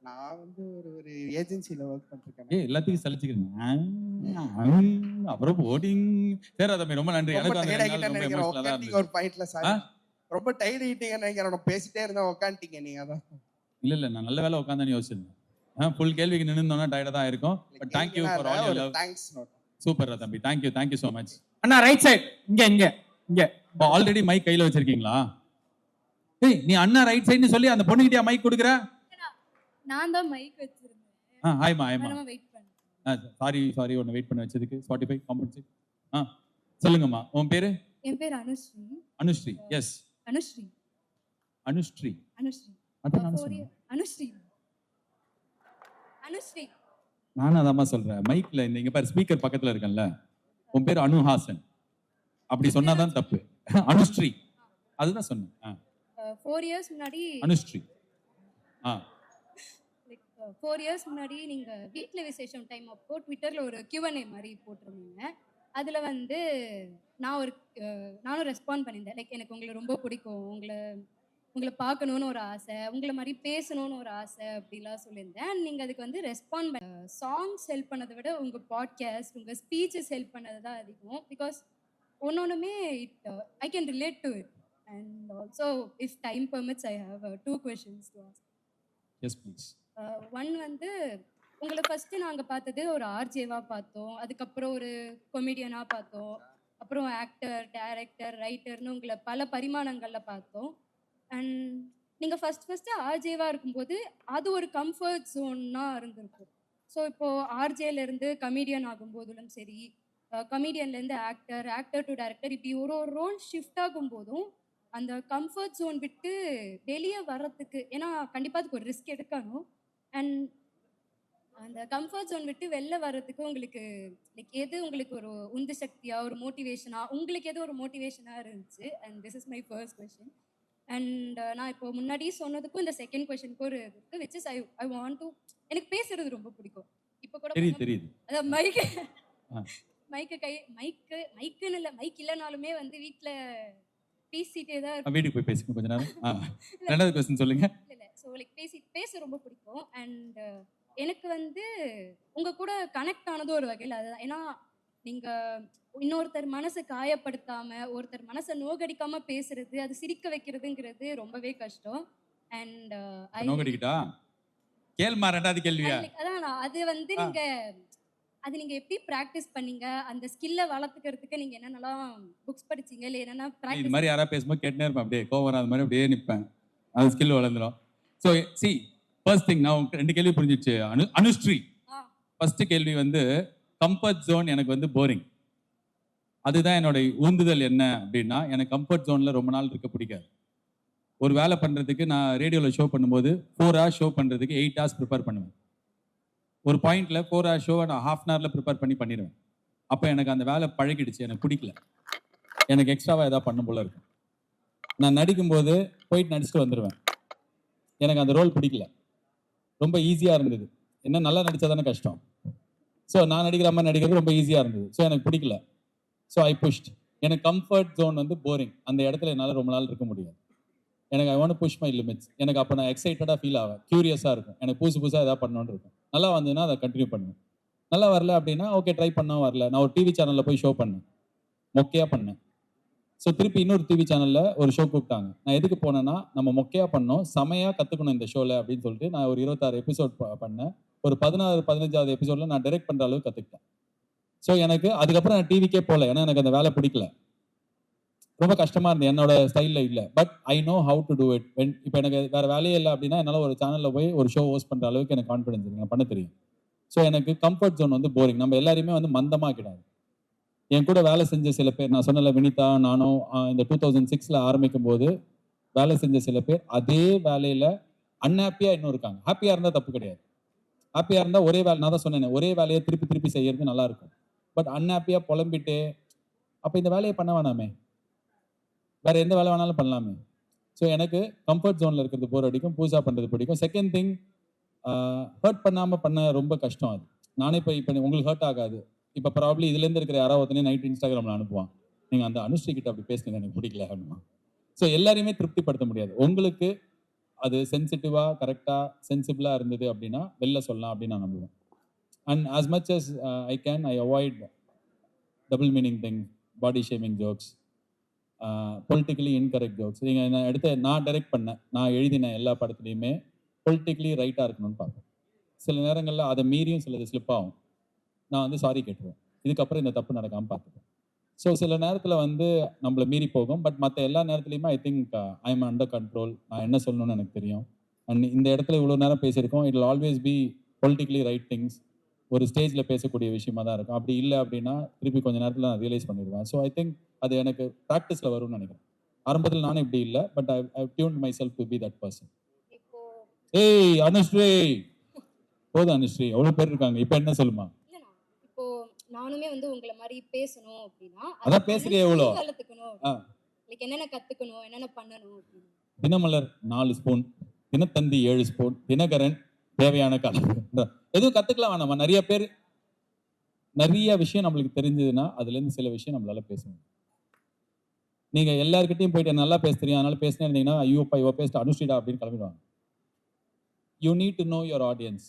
நான் வந்து ஒரு ஏஜென்சில ஒர்க் பண்ணிருக்கேன். எல்லாத்துக்கும் சலிச்சுக்கிறேன். அப்புறம் போட்டிங். சரி தம்பி ரொம்ப நன்றி. எனக்கு ஒரு பாயிண்ட்ல சார் ரொம்ப டைட் ஆயிட்டீங்க நினைக்கிறேன். பேசிட்டே இருந்தா உட்காந்துட்டீங்க நீங்க. அதான் இல்ல நான் நல்ல வேலை உட்காந்து யோசிச்சிருந்தேன். ஃபுல் கேள்விக்கு நின்னுந்தோம்னா டயர்டா தான் இருக்கும். But thank you for all your love. Thanks note. Super தம்பி. thank you so much. அண்ணா ரைட் சைடு இங்க ஆல்ரெடி மைக் கையில வச்சிருக்கீங்களா? ஏய் நீ அண்ணா ரைட் சைடுன்னு சொல்லி அந்த பொண்ணுகிட்டயா மைக் கொடுக்குற? நான் தான் மைக் வச்சிருந்தேன். ஹாய்மா வெயிட் பண்ணு. சாரி ஒன்னு வெயிட் பண்ண வச்சதுக்கு Spotify காம்பன்சேட். சொல்லுங்கம்மா உன் பேரு? என் பேர் அனுஸ்ரீ. அனுஸ்ரீ. எஸ் அனுஸ்ரீ. அதான் நான் சொன்னேன். அனுஸ்ரீ. நானும் அதாம்மா சொல்றேன். மைக்ல இங்க பாரு ஸ்பீக்கர் பக்கத்துல இருக்கேன்ல. உன் பேர் அனுஹாசன். அப்படி சொன்னாதான் தப்பு. அனுஸ்ரீ அதுதான் சொன்னேன். 4 இயர்ஸ் முன்னாடி அனுஸ்ரீ. 4 இயர்ஸ் முன்னாடி நீங்க வீட்ல விசேஷம் டைம் அப்போ ட்விட்டர்ல ஒரு Q&A மாதிரி போட்டிருந்தீங்க. அதுல வந்து நானும் ரெஸ்பாண்ட் பண்ணியிருந்தேன். லைக் எனக்கு உங்களை ரொம்ப பிடிக்கும், உங்களை பார்க்கணுன்னு ஒரு ஆசை, உங்களை மாதிரி பேசணும்னு ஒரு ஆசை அப்படிலாம் சொல்லியிருந்தேன். நீங்கள் அதுக்கு வந்து ரெஸ்பாண்ட் சாங்ஸ் ஹெல்ப் பண்ணதை விட உங்கள் பாட்காஸ்ட் உங்கள் ஸ்பீச்சஸ் ஹெல்ப் பண்ணது தான் அதிகம். பிகாஸ் ஒன்னொன்றுமே I can relate to it. And also if time permits I have 2 questions to ask. Yes please. One வந்து உங்களை ஃபஸ்ட்டு நாங்கள் பார்த்தது ஒரு ஆர்ஜேவாக பார்த்தோம், அதுக்கப்புறம் ஒரு கொமெடியனாக பார்த்தோம், அப்புறம் ஆக்டர், டைரக்டர், ரைட்டர்னு உங்களை பல பரிமாணங்களில் பார்த்தோம். அண்ட் நீங்கள் ஃபஸ்ட்டு ஆர்ஜேவாக இருக்கும்போது அது ஒரு கம்ஃபர்ட் ஜோன்னாக இருந்திருக்கும். ஸோ இப்போது ஆர்ஜேலேருந்து கமீடியன் ஆகும்போதும் சரி, கமீடியன்லேருந்து ஆக்டர் டு டைரக்டர், இப்படி ஒரு ரோல் ஷிஃப்ட் ஆகும்போதும் அந்த கம்ஃபர்ட் ஜோன் விட்டு வெளியே வர்றதுக்கு, ஏன்னா கண்டிப்பாக அதுக்கு ஒரு ரிஸ்க் எடுக்கணும். அண்ட் அந்த கம்ஃபர்ட் ஜோன் விட்டு வெளில வர்றதுக்கு உங்களுக்கு லைக் எது உங்களுக்கு ஒரு உந்து சக்தியா, ஒரு மோட்டிவேஷனா, உங்களுக்கு எது ஒரு மோட்டிவேஷனா இருந்துச்சு? And this is my first question. And நான் இப்போ முன்னாடி சொன்னதுக்கும் இந்த செகண்ட் கொஸ்டினுக்கும் ஒரு இது இருக்கு. Which is I want to எனக்கு பேசுறது ரொம்ப பிடிக்கும். இப்போ கூட தெரியுது அதான் மைக்கு ஆ. மைக்குன்னு இல்லை, மைக் இல்லைனாலுமே வந்து வீட்டில் பேசிட்டே தான் வீட்டுக்கு போய் பேசுங்க கொஞ்ச நேரம். ரெண்டாவது கொஸ்டின் சொல்லுங்க. இல்லை. ஸோ லைக் பேச ரொம்ப பிடிக்கும். அண்ட் எனக்கு வந்து உங்க கூட கனெக்ட் ஆனது ஒரு வகையில் அதுதான். ஏன்னா நீங்க இன்னொருத்தர் மனசை காயப்படுத்தாம, ஒருத்தர் மனசை நோகடிக்காம பேசுறது, அது சிரிக்க வைக்கிறதுங்கிறது ரொம்பவே கஷ்டம். அண்ட் நோகடிக்கிட்டா கேள்மா ரெண்டாவது கேள்வியா? அதான் அது வந்து நீங்க எப்படி பிராக்டிஸ் பண்ணீங்க? அந்த ஸ்கில்லை வளர்த்துக்கிறதுக்கு நீங்க என்னென்னலாம் புக்ஸ் படிச்சீங்க, இல்லை என்னென்ன இது ப்ராக்டிஸ்? மாதிரி யாராவது பேசும்போது கேட்டுனே இருப்பேன், அப்படியே கோவம் வராத மாதிரி அப்படியே நிற்பேன். அது ஸ்கில் வளர்ந்துடும். ஸோ சி ஃபர்ஸ்ட் திங், நான் ரெண்டு கேள்வி புரிஞ்சிச்சு. அனுஸ்ரீ ஃபர்ஸ்ட் கேள்வி வந்து கம்ஃபர்ட் ஜோன் எனக்கு வந்து போரிங். அதுதான் என்னோட ஊந்துதல். என்ன அப்படின்னா, எனக்கு கம்ஃபர்ட் ஜோனில் ரொம்ப நாள் இருக்க பிடிக்காது. ஒரு வேலை பண்ணுறதுக்கு நான் ரேடியோவில் ஷோ பண்ணும்போது 4 hours ஷோ பண்ணுறதுக்கு 8 hours ப்ரிப்பேர் பண்ணுவேன். ஒரு பாயிண்டில் 4 hours ஷோவை நான் ½ an hourல ப்ரிப்பேர் பண்ணிடுவேன். அப்போ எனக்கு அந்த வேலை பழகிடுச்சு, எனக்கு பிடிக்கல. எனக்கு எக்ஸ்ட்ராவாக எதாவது பண்ணும் போல இருக்கும். நான் நடிக்கும்போது போயிட்டு நடிச்சுட்டு வந்துடுவேன். எனக்கு அந்த ரோல் பிடிக்கல. ரொம்ப ஈஸியாக இருந்தது. என்ன நல்லா நடித்தா தானே கஷ்டம். ஸோ நான் நடிக்கிற மாதிரி நடிக்கிறது ரொம்ப ஈஸியாக இருந்தது. ஸோ எனக்கு பிடிக்கல. So I pushed. எனக்கு கம்ஃபர்ட் ஜோன் வந்து போரிங். அந்த இடத்துல என்னால் ரொம்ப நாள் இருக்க முடியாது. எனக்கு I want push my limits. எனக்கு அப்போ நான் எக்ஸைட்டடாக ஃபீல் ஆவேன், க்யூரியஸாக இருக்கும். எனக்கு புதுசாக எதாவது பண்ணணும்னு இருக்கும். நல்லா வந்ததுன்னா அதை கண்டினியூ பண்ணுவேன். நல்லா வரல அப்படின்னா ஓகே ட்ரை பண்ணால் வரல. நான் ஒரு டிவி சேனலில் போய் ஷோ பண்ணேன், மொக்கையாக பண்ணேன். ஸோ திருப்பி இன்னொரு டிவி சேனலில் ஒரு ஷோ கூப்பிட்டாங்க. நான் எதுக்கு போனேன்னா, நம்ம மொக்கையாக பண்ணோம், செமையாக கற்றுக்கணும் இந்த ஷோவில் அப்படின்னு சொல்லிட்டு நான் ஒரு 26 எபிசோட் பண்ணேன். ஒரு 15வது எபிசோடில் நான் டைரக்ட் பண்ணுற அளவுக்கு கற்றுக்கிட்டேன். ஸோ எனக்கு அதுக்கப்புறம் நான் டிவிக்கே போகல, ஏன்னா எனக்கு அந்த வேலை பிடிக்கல. ரொம்ப கஷ்டமாக இருந்தது, என்னோட ஸ்டைலில் இல்லை. But I know how to do it. இப்போ எனக்கு வேறு வேலையே இல்லை அப்படின்னா என்னால் ஒரு சேனலில் போய் ஒரு ஷோ ஹோஸ்ட் பண்ணுற அளவுக்கு எனக்கு கான்ஃபிடன்ஸ் இருக்கு, எனக்கு பண்ண தெரியும். ஸோ எனக்கு கம்ஃபர்ட் ஜோன் வந்து போரிங். நம்ம எல்லாருமே வந்து மந்தமாக்கிடாது. என் கூட வேலை செஞ்ச சில பேர், நான் சொன்னல வினிதா, நானும் இந்த 2006 ஆரம்பிக்கும் போது வேலை செஞ்ச சில பேர் அதே வேலையில் அன்ஹாப்பியாக இன்னும் இருக்காங்க. ஹாப்பியாக இருந்தால் தப்பு கிடையாது. ஹாப்பியாக இருந்தால் ஒரே வேலை, நான் தான் சொன்னேன், ஒரே வேலையை திருப்பி திருப்பி செய்யறது நல்லா இருக்கும். பட் அன்ஹாப்பியாக புலம்பிட்டு அப்போ இந்த வேலையை பண்ண வேணாமே, வேற எந்த வேலை வேணாலும் பண்ணலாமே. ஸோ எனக்கு கம்ஃபர்ட் ஜோனில் இருக்கிறது போர் அடிக்கும், புதுசாக பண்ணுறது பிடிக்கும். செகண்ட் திங், ஹர்ட் பண்ணாமல் பண்ண ரொம்ப கஷ்டம். அது நானே இப்போ உங்களுக்கு ஹர்ட் ஆகாது. இப்போ ப்ராப்ளி இதுலேருந்து இருக்கிற யாராவது ஒருத்தனே நைட் இன்ஸ்டாகிராமில் அனுப்புவான், நீங்கள் அந்த அனுஸ்ரீ கிட்ட அப்படி பேசுனீங்க எனக்கு பிடிக்கல அப்படின்னா. ஸோ எல்லாரையுமே திருப்திப்படுத்த முடியாது. உங்களுக்கு அது சென்சிட்டிவாக கரெக்டாக சென்சிபிளாக இருந்தது அப்படின்னா வெளில சொல்லலாம் அப்படின்னு நான் நம்புவேன். And as much as I can, I avoid double meaning thing, body shaming jokes, politically incorrect jokes. நீங்கள் நான் நான் டைரக்ட் பண்ணேன், நான் எழுதின எல்லா படத்துலையுமே பொலிட்டிக்கலி ரைட்டாக இருக்கணும்னு பார்ப்பேன். சில நேரங்களில் அதை மீறியும் சிலது ஸ்லிப் ஆகும். நான் வந்து சாரி கேட்டுருவேன், இதுக்கப்புறம் இந்த தப்பு நடக்காமல் பார்த்துப்பேன். ஸோ சில நேரத்தில் வந்து நம்மளை மீறி போகும். பட் மற்ற எல்லா நேரத்துலையுமே I think I am under control. நான் என்ன சொல்லணும்னு எனக்கு தெரியும். அண்ட் இந்த இடத்துல இவ்வளோ நேரம் பேசியிருக்கோம், it will always be politically right things. ஒரு ஸ்டேஜில் பேசக்கூடிய விஷயமா தான் இருக்கும். அப்படி இல்லை அப்படின்னா திருப்பி கொஞ்சம் நேரத்தில் நான் ரியலைஸ் பண்ணிடுவேன். ஸோ ஐ திங்க் அது எனக்கு ப்ராக்டிஸில் வரும்னு நினைக்கிறேன். ஆரம்பத்தில் நானும் இப்படி இல்லை, but I tuned myself to be that person. ஏய் அனுஸ்ரீ, போதும் அனுஸ்ரீ, எவ்வளோ பேர் இருக்காங்க, இப்போ என்ன சொல்லுமா? இப்போ நானுமே வந்து உங்களை மாதிரி பேசணும் அப்படின்னா அதான் பேசுறியே எவ்வளோ, லைக் என்னென்ன கற்றுக்கணும், என்னென்ன பண்ணணும் அப்படின்னு. தினமலர் 4 ஸ்பூன், தினத்தந்தி 7 ஸ்பூன், தினகரன் தேவையான காலம் எதுவும் கற்றுக்கலாம் வேணாமா? நிறைய விஷயம் நம்மளுக்கு தெரிஞ்சதுன்னா அதுலேருந்து சில விஷயம் நம்மளால பேசணும். நீங்கள் எல்லாருக்கிட்டையும் போயிட்டு நல்லா பேச தெரியும் அதனால பேசினே இருந்தீங்கன்னா ஐயோப்பா இவ பேசிட்டு அனுஷ்டிடா அப்படின்னு கிளம்பிடுவாங்க. You need to know your audience.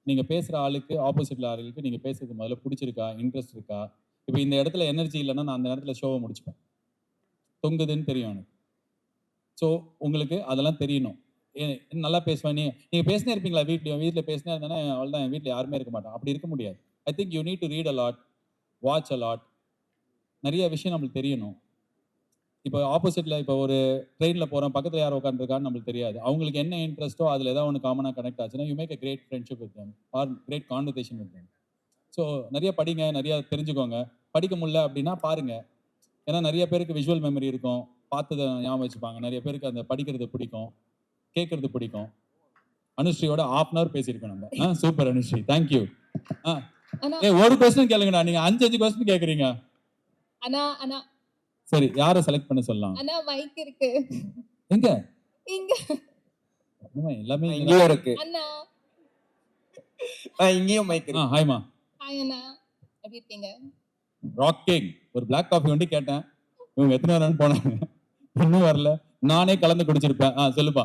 நீங்கள் பேசுகிற ஆளுக்கு, ஆப்போசிட்ல ஆளுக்கு நீங்கள் பேசுறது முதல்ல பிடிச்சிருக்கா, இன்ட்ரெஸ்ட் இருக்கா. இப்போ இந்த இடத்துல எனர்ஜி இல்லைன்னா நான் அந்த நேரத்தில் ஷோவை முடிச்சுப்பேன், தொங்குதுன்னு தெரியும் எனக்கு. ஸோ உங்களுக்கு அதெல்லாம் தெரியணும். நல்லா பேசுவேன், நீங்கள் பேசினே இருப்பீங்களா வீட்டில் பேசினே இருந்தானே அவ்வளோதான், என் வீட்டில் யாருமே இருக்க மாட்டான். அப்படி இருக்க முடியாது. I think you need to read a lot, watch a lot. நிறைய விஷயம் நம்மளுக்கு தெரியணும். இப்போ ஆப்போசிட்டில் இப்போ ஒரு ட்ரெயினில் போகிறோம், பக்கத்தில் யார் உட்காந்துருக்கான்னு நம்மளுக்கு தெரியாது. அவங்களுக்கு என்ன இன்ட்ரெஸ்ட்டோ அதில் ஏதாவது ஒன்று காமனாக கனெக்ட் ஆச்சுன்னா you make a great friendship with them or great conversation with them. So நிறைய படிங்க, நிறையா தெரிஞ்சுக்கோங்க. படிக்க முடியல அப்படின்னா பாருங்கள். ஏன்னா நிறைய பேருக்கு விஷுவல் மெமரி இருக்கும், பார்த்ததை ஞாபகம் வச்சுப்பாங்க. நிறைய பேருக்கு அந்த படிக்கிறது பிடிக்கும், கேட்குறது பிடிக்கும். அனுஸ்ரீயோட half அன் அவர் பேசியிருக்கோம் நம்ம. Super Anusree, thank you. அண்ணா ஒரு கொஸ்டின் கேளுங்கடா, நீங்க 5 கொஸ்டின் கேக்குறீங்க. அண்ணா அண்ணா சரி, யாரை செலக்ட் பண்ண சொல்லலாம்? அண்ணா மைக் இருக்கு எங்க இங்க எல்லாமே இங்கேயும் இருக்கு. அண்ணா. இங்கேயும் மைக் இருக்கு. ஹாய்மா. ஹாய் அண்ணா, எப்படி இருக்கீங்க? ராக்கிங். ஒரு பிளாக் காஃபி வந்து கேட்டேன், இவங்க எத்தனை நேரம் போனாங்க, இன்னும் வரல. நானே கலந்து குடிச்சிருப்பேன். சொல்லுப்பா.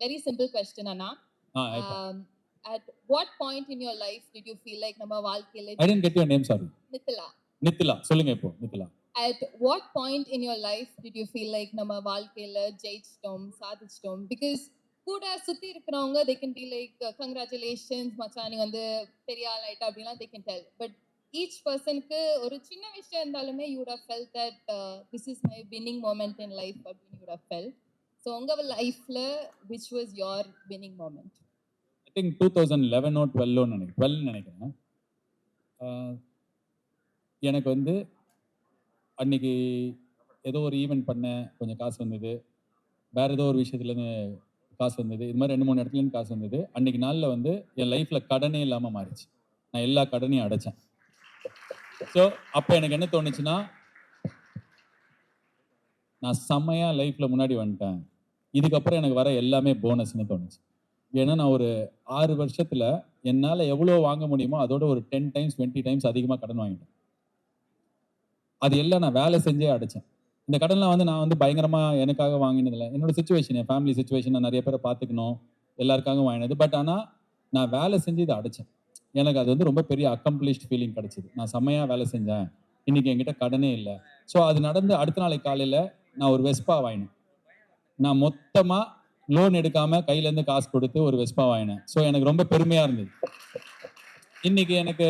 Very simple question Anna. ஆயிப்பா. At what point in your life did you feel like நம்ம வாழ்க்கையில I didn't get your name, sorry. நித்லா. Nithila, சொல்லுங்க இப்போ. Nithila. At what point in your life did you feel like நம்ம வாழ்க்கையில ஜெயிச்சிட்டோம், சாதிச்சிட்டோம்? Because கூட சுத்தி இருக்கிறவங்க they can be like congratulations மச்சான், நீ வந்து பெரிய ஆள் ஆயிட்ட அப்படிலாம் they can tell. But each personக்கு ஒரு சின்ன விஷயம் இருந்தாலுமே you would have felt that this is my winning moment in life அப்படின்னு you would have felt. So உங்க லைஃப்ல which was your winning moment? I think 2011 or 12 நினைக்கிறேன். 12 நினைக்கிறேன். எனக்கு வந்து அன்னைக்கு ஏதோ ஒரு ஈவெண்ட் பண்ணேன், கொஞ்சம் காசு வந்தது. வேற ஏதோ ஒரு விஷயத்துலேருந்து காசு வந்தது. இது மாதிரி 2-3 இடத்துலேருந்து காசு வந்தது. அன்னைக்கு நாளில் வந்து என் லைஃப்பில் கடனே இல்லாமல் மாறிச்சு. நான் எல்லா கடனையும் அடைச்சேன். ஸோ அப்போ எனக்கு என்ன தோணுச்சுன்னா, நான் செம்மையாக லைஃப்பில் முன்னாடி வந்துட்டேன், இதுக்கப்புறம் எனக்கு வர எல்லாமே போனஸ்ன்னு தோணுச்சு. ஏன்னா நான் ஒரு 6 வருஷத்தில் என்னால் எவ்வளோ வாங்க முடியுமோ அதோட ஒரு 10 times 20 times அதிகமாக கடன் வாங்கிட்டேன். அது எல்லாம் நான் வேலை செஞ்சே அடைச்சேன். இந்த கடன்லாம் வந்து நான் வந்து பயங்கரமாக எனக்காக வாங்கினதில்லை. என்னோட சுச்சுவேஷன், என் ஃபேமிலி சுச்சுவேஷன், நான் நிறைய பேரை பார்த்துக்கணும், எல்லாருக்காக வாங்கினது. பட் ஆனால் நான் வேலை செஞ்சு இதை அடைச்சேன். எனக்கு அது வந்து ரொம்ப பெரிய அக்கம்ப்ளிஷ்ட் ஃபீலிங் கிடச்சிது. நான் செம்மையாக வேலை செஞ்சேன், இன்னைக்கு என்கிட்ட கடனே இல்லை. ஸோ அது நடந்து அடுத்த நாளைக்கு காலையில் நான் ஒரு வெஸ்பா வாங்கினேன். நான் மொத்தமாக லோன் எடுக்காமல் கையிலேருந்து காசு கொடுத்து ஒரு வெஸ்பா வாங்கினேன். ஸோ எனக்கு ரொம்ப பெருமையாக இருந்தது. இன்னைக்கு எனக்கு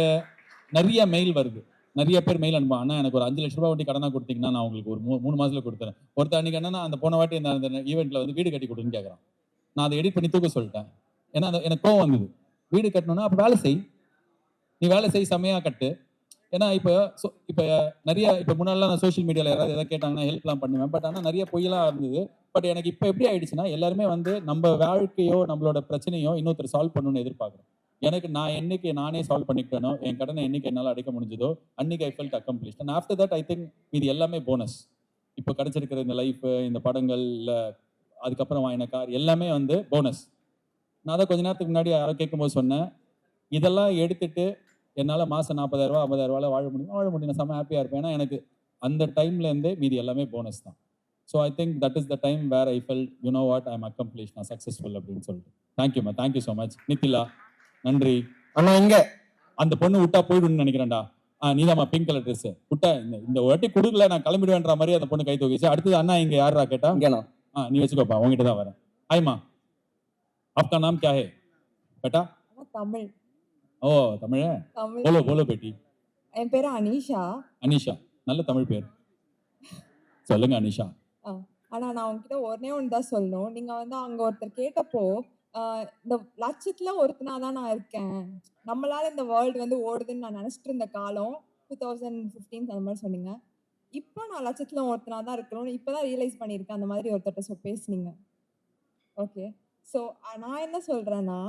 நிறைய மெயில் வருது, நிறைய பேர் மெயில் அனுப்புவாங்க, அண்ணா எனக்கு ஒரு 5 லட்ச ரூபா வட்டி கடனாக கொடுத்தீங்கன்னா நான் உங்களுக்கு ஒரு 3 மாதத்தில் கொடுத்துறேன். ஒருத்தர் அன்றைக்கி என்னன்னா, அந்த போன வாட்டி அந்த ஈவெண்ட்டில் வந்து வீடு கட்டி கொடுன்னு கேட்குறான். நான் அதை எடிட் பண்ணி தூக்க சொல்லிட்டேன். ஏன்னா அந்த எனக்கு கோவம் வந்தது. வீடு கட்டணும்னா அப்போ வேலை செய், நீ வேலை செய், செம்மையாக கட்டு. ஏன்னா இப்போ நிறைய இப்போ முன்னாடிலாம் நான் சோஷியல் மீடியாவில் யாராவது எதாவது கேட்டாங்கன்னா ஹெல்ப்லாம் பண்ணுவேன். பட் ஆனால் நிறைய பொய்யெல்லாம் இருந்தது. பட் எனக்கு இப்போ எப்படி ஆயிடுச்சுன்னா, எல்லாருமே வந்து நம்ம வாழ்க்கையோ நம்மளோட பிரச்சனையோ இன்னொருத்தர் சால்வ் பண்ணணும்னு எதிர்பார்க்குறேன். எனக்கு நான் என்னைக்கு நானே சால்வ் பண்ணிக்கணும், என் கடனை என்னைக்கு என்னால் அடைக்க முடிஞ்சதோ அன்னைக்கு I felt accomplished. And after that I think இது எல்லாமே போனஸ். இப்போ கிடைச்சிருக்கிற இந்த லைஃப், இந்த படங்கள்ல அதுக்கப்புறம் வாங்கின கார் எல்லாமே வந்து போனஸ். நான் தான் கொஞ்ச நேரத்துக்கு முன்னாடி யாரோ கேட்கும்போது சொன்னேன், இதெல்லாம் எடுத்துட்டு என்னால் மாதம் 40,000 50,000 வாழ முடியும், நான் செம்ம ஹாப்பியாக இருப்பேன். ஏன்னா எனக்கு அந்த டைம்லேருந்தே மீதி எல்லாமே போனஸ் தான். So I think that is the time where I felt you know what I am accomplish, நான் சக்ஸஸ்ஃபுல் அப்படின்னு சொல்லிட்டு. தேங்க்யூம்மா, தேங்க்யூ ஸோ மச். நித்திலா, நன்றி. அண்ணா இங்க அந்த பொண்ணு விட்டா போயிடுன்னு நினைக்கிறேன்டா. நீதாம்மா பிங்க் கலர் ட்ரெஸ் விட்டா, இந்த வாட்டி கொடுக்கல நான் கிளம்பிடுவேன்ற மாதிரி அந்த பொண்ணு கை தூக்கிச்சு. அடுத்தது அண்ணா இங்க யாரா கேட்டா, இங்கண்ணா நீ வச்சுக்கோப்பா, உங்ககிட்ட தான் வரேன். ஹாய்மா, आपका नाम क्या है बेटा? தமிழ். ஓ தமிழ். தமிழ். போலோ போலோ பேட்டி. என் பேரு அனிஷா. அனிஷா, நல்ல தமிழ் பேர். சொல்லுங்க அனிஷா. ஆனா நான் உங்ககிட்ட ஒன்னே ஒன்று தான் சொல்லணும். நீங்க வந்து அங்க ஒருத்தர் கேட்டப்போ இந்த லட்சத்துல ஒருத்தனா தான் நான் இருக்கேன், நம்மளால இந்த வேர்ல்டு வந்து ஓடுதுன்னு நான் நினைச்சிட்டு இருந்த காலம் 2015 அந்த மாதிரி சொன்னீங்க. இப்போ நான் லட்சத்துல ஒருத்தனா தான் இருக்கணும்னு இப்பதான் ரியலைஸ் பண்ணியிருக்கேன். அந்த மாதிரி ஒருத்தர்கிட்ட பேசுனீங்க. ஓகே, ஸோ நான் என்ன சொல்றேன்னா,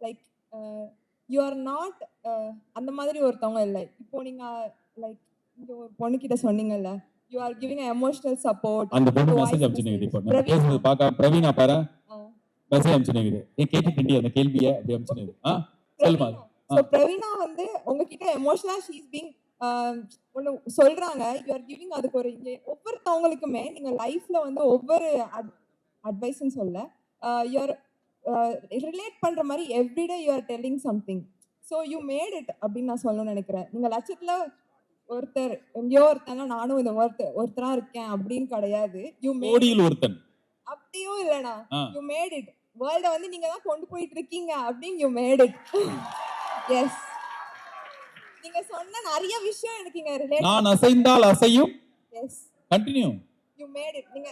லைக் யூ ஆர் நாட் அந்த மாதிரி ஒருத்தவங்க இல்லை. இப்போ நீங்க லைக் இங்க ஒரு பொண்ணுகிட்ட சொன்னீங்கல்ல, you are giving emotional support. அந்த பொண்ணு மெசேஜ் அனுப்பிச்சுனீங்க. இப்போ நம்ம பேசுறது பார்க்க பிரவீனா பாரு மெசேஜ் அனுப்பிச்சுனீங்க. கேட்டுட்டு அந்த கேள்வியை அப்படி அனுப்பிச்சுனீங்க. சொல்லுமா. ஸோ பிரவீனா வந்து உங்ககிட்ட எமோஷனலா ஷீ இஸ் பீங் ஒன்று சொல்றாங்க, யூ ஆர் கிவிங். அதுக்கு ஒரு ஒவ்வொருத்தவங்களுக்குமே நீங்க லைஃப்ல வந்து ஒவ்வொரு அட்வைஸ்ன்னு சொல்ல, யூ ஆர் ரிலேட் பண்ற மாதிரி everyday you are telling something. So you made it அப்படின்னு நான் சொல்லணும்னு நினைக்கிறேன். நீங்க லட்சத்துல ஒருத்தர் எங்கேயோ ஒருத்தங்க, நானும் இந்த ஒருத்தரா இருக்கேன் அப்படின்னு கிடையாது. யூ மேட் ஒருத்தன் அப்படியும் இல்லைனா, யூ மேட் இட். வேர்ல்ட வந்து நீங்க தான் கொண்டு போயிட்டு இருக்கீங்க அப்படின்னு யூ மேட் இட். எஸ், நீங்க சொன்ன நிறைய விஷயம் எனக்கு இங்க ரிலேட். நான் அசைந்தால் அசையும். Yes, continue. You made it. நீங்க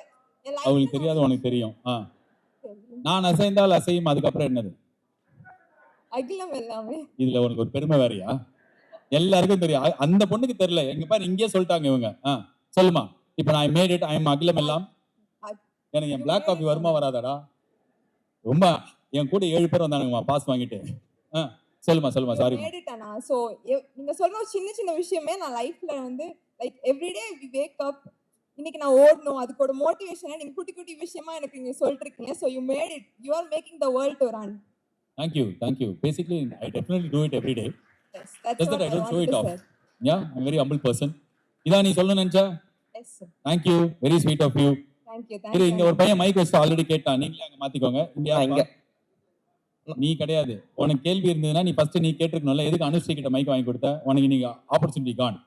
அவங்களுக்கு தெரியாது, உனக்கு தெரியும். நான் அசைந்தால் அசையும், அதுக்கப்புறம் என்னது? அகிலம் எல்லாமே. இதுல உனக்கு ஒரு பெருமை வேறையா? எல்லாருக்கும் தெரியும், அந்த பொண்ணுக்கு தெரியல. எங்க பாரு இங்கே சொல்லிட்டாங்க இவங்க. சொல்லுமா. இப்ப நான் மேட் இட், ஐ எம் அகிலம் எல்லாம். எனக்கு என் பிளாக் காஃபி வருமா வராதாடா? ரொம்ப என் கூட 7 பேர் வந்தானுங்கம்மா பாஸ் வாங்கிட்டு. சொல்லுமா சாரி. மேடிட்டானா ஸோ நீங்க சொல்ற ஒரு சின்ன சின்ன விஷயமே நான் லைஃப்ல வந்து like everyday we wake up இன்னைக்கு நான் ஓடணும் அதுக்கு ஒரு மோட்டிவேஷனை நீங்க குட்டி குட்டி விஷயமா எனக்கு நீங்க சொல்லிட்டு இருக்கீங்க so you made it you are making the world to run. Thank you. Basically, I definitely do it every day. Yes, that's Just what that I don't I show wanted it to off. say. Yeah, I'm a very humble person. இதான் நீ சொல்லணும்னு நினைச்சா? Yes, sir. Thank you. Very sweet of you. Thank you. இரு, Thank இங்க you. ஒரு பையன் மைக் வச்சு ஆல்ரெடி கேட்டான். நீங்களே அங்க மாத்திக்கோங்க. இங்க யாருப்பா? நீ கிடையாது. உனக்கு கேள்வி இருந்ததுன்னா நீ ஃபர்ஸ்ட் நீ கேட்டிருக்கணும்ல. எதுக்கு அனுஷ்ரீ கிட்ட மைக் வாங்கி கொடுத்த? உனக்கு நீங்க ஆப்பர்ச்சுனிட்டி கான்.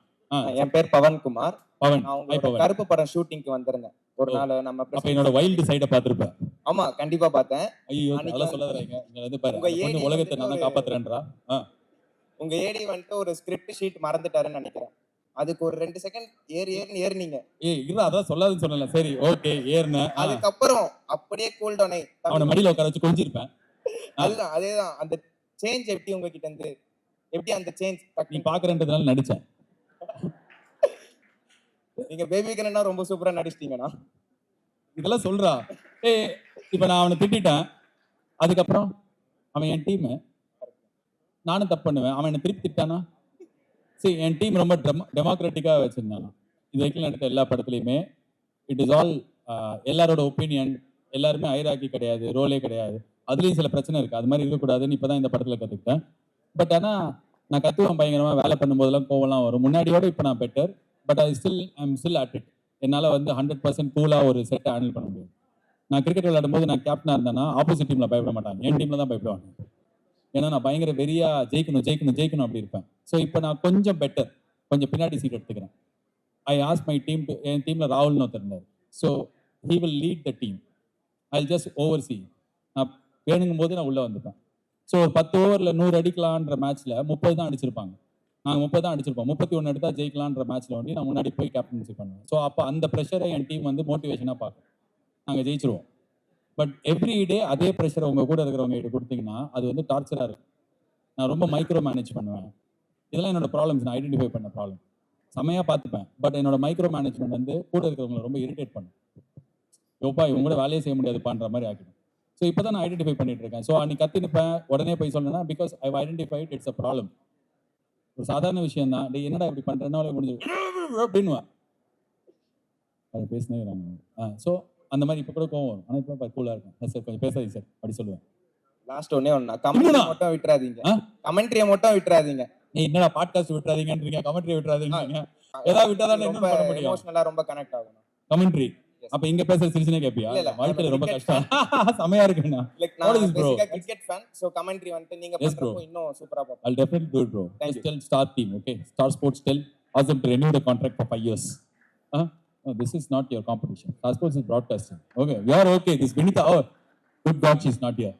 என் பேர் பவன்குமார். பவன். நான் உங்களோட கருப்பு படம் ஷூட்டிங்க்கு வந்திருந்தேன் ஒரு நாள். நம்ம அப்ப என்னோட வைல்டு சைட பாத்துருப்ப. ஆமா கண்டிப்பா பார்த்தேன். ஐயோ அதெல்லாம் சொல்லாதீங்க. இங்க வந்து பாரு. வந்து உலகத்தை நான் தான் காப்பாத்துறேன்றா. உங்க ஏடி வந்துட்டு ஒரு ஸ்கிரிப்ட் ஷீட் மறந்துட்டாருன்னு நினைக்கிறேன். அதுக்கு ஒரு 2 செகண்ட் ஏறினீங்க. இல்ல அதான் சொல்லாதுன்னு சொன்னல. சரி ஓகே ஏறுன. அதுக்கப்புறம் அப்படியே கூல் டவுன் ஆயி அவன மடியில உட்கார வச்சு கொஞ்சிருப்பேன். அதுதான் அதேதான். அந்த சேஞ்ச் எப்படி உங்ககிட்ட இருந்து எப்படி அந்த சேஞ்ச் நீ பாக்குறன்றதுனால நடிச்சேன். நீங்க பேபிகனா ரொம்ப சூப்பரா நடிச்சிட்டீங்கண்ணா. இதெல்லாம் சொல்றா. இப்ப நான் அவனை திட்டிட்டேன். அதுக்கப்புறம் அவன் என் டீம், நானும் தப்பு பண்ணுவேன். அவன் என்ன திருப்பி திட்டானா? சரி, என் டீம் ரொம்ப டெமோக்ராட்டிக்கா வச்சிருந்தாங்க. இது வரைக்கும் நடத்த எல்லா படத்துலையுமே இட் இஸ் ஆல் எல்லாரோட ஒப்பீனியன். எல்லாருமே ஐராக்கி கிடையாது, ரோலே கிடையாது. அதுலயும் சில பிரச்சனை இருக்கு. அது மாதிரி இருக்கக்கூடாதுன்னு இப்பதான் இந்த படத்துல கத்துக்கிட்டேன். பட் ஆனா நான் கத்துவேன் பயங்கரமா. வேலை பண்ணும்போதெல்லாம் கோவம்லாம் வரும். முன்னாடியோட இப்போ நான் better. But I am still at it. என்னால வந்து 100% கூலா ஒரு செட்டை ஹேண்டில் பண்ண முடியும். நான் கிரிக்கெட் விளையாடும் போது நான் கேப்டனா இருந்தேன்னா ஆப்போசிட் டீம்ல பயப்பட மாட்டாங்க, என் டீம்ல தான் பயப்படுவாங்க. ஏன்னா நான் பயங்கர வெறியா ஜெயிக்கணும் அப்படி இருப்பேன். ஸோ இப்போ நான் கொஞ்சம் பெட்டர், கொஞ்சம் பின்னாடி சீட் எடுத்துக்கிறேன். I ask my team to, என் டீம்ல ராகுல்னு ஒருத்தர் இருந்தார். So he will lead the team. I just oversee. நான் வேணுங்கும் போது நான் உள்ள வந்துப்பேன். ஸோ 10 ஓவரில் 100 அடிக்கலான்ற மேட்ச்ல 30 தான் அடிச்சிருப்பாங்க. நாங்கள் 30 தான் அடிச்சிருப்போம். 31 எடுத்தா ஜெயிக்கலான்ற மேட்ச்ல வந்து நான் முன்னாடி போய் கேப்டன்சி பண்ணுவேன். ஸோ அப்போ அந்த ப்ரெஷரை என் டீம் வந்து மோட்டிவேஷனாக பார்க்கும். நாங்கள் ஜெயிச்சிருவோம். பட் எவ்ரி டே அதே ப்ரெஷரை உங்க கூட இருக்கிறவங்க கிட்ட கொடுத்தீங்கன்னா அது வந்து டார்ச்சராக இருக்கும். நான் ரொம்ப மைக்ரோ மேனேஜ் பண்ணுவேன். இதெல்லாம் என்னோட ப்ராப்ளம்ஸ். நான் ஐடென்டிஃபை பண்ண ப்ராப்ளம். செம்மையாக பார்த்துப்பேன். பட் என்னோட மைக்ரோ மேனேஜ்மெண்ட் வந்து கூட இருக்கிறவங்களை ரொம்ப இரிட்டேட் பண்ணும். யோப்பா இவங்க கூட வேலையே செய்ய முடியாதுப்பான்ற மாதிரி ஆகிடும். ஸோ இப்போ தான் நான் ஐடென்டிஃபை பண்ணிட்டு இருக்கேன். ஸோ அன்னைக்கு கத்தினிப்பேன், உடனே போய் சொல்லணும்னா because I identified it's a problem. ஒரு சாதாரண விஷயம் தான். டே என்னடா இப்படி பண்ணுறேன்னா முடிஞ்சு அப்படின்னுவேன். அது பேசினே. ஸோ அந்த மாதிரி இப்போ கூட கோவம் வரும். ஆனால் இப்போ கூலாக இருக்கும். சார் கொஞ்சம் பேசாதீங்க சார் அப்படி சொல்லுவேன். லாஸ்ட் ஒன்னே ஒண்ணா, கமெண்ட்ரி மட்டும் விட்டுறாதீங்க. கமெண்ட்ரியை மட்டும் விட்டுறாதீங்க. என்னடா பாட்காஸ்ட் விட்டுறாதீங்கன்றீங்க, கமெண்ட்ரி விட்டுறாதீங்க. ஏதாவது விட்டாதான் என்ன பண்ண முடியும்? எமோஷனலா ரொம்ப கனெக்ட் ஆகும் கமெண்ட்ரி. அப்ப இங்க பேசுற சிரிச்சுனே கேப்பியா? வாழ்க்கையில ரொம்ப கஷ்டம். செமையா இருக்குண்ணா. லைக் நான் பேசிக்கா கிரிக்கெட் ஃபேன். சோ கமெண்ட்ரி வந்து நீங்க பண்றப்போ இன்னும் சூப்பரா பாப்போம். I'll definitely do it bro. Just tell Star team, okay? Star Sports tell ask them to renew the contract for 5 years. No, this is not your competition. Star Sports is broadcasting. Okay, you are okay. This Vinitha, oh, good God, she is not here.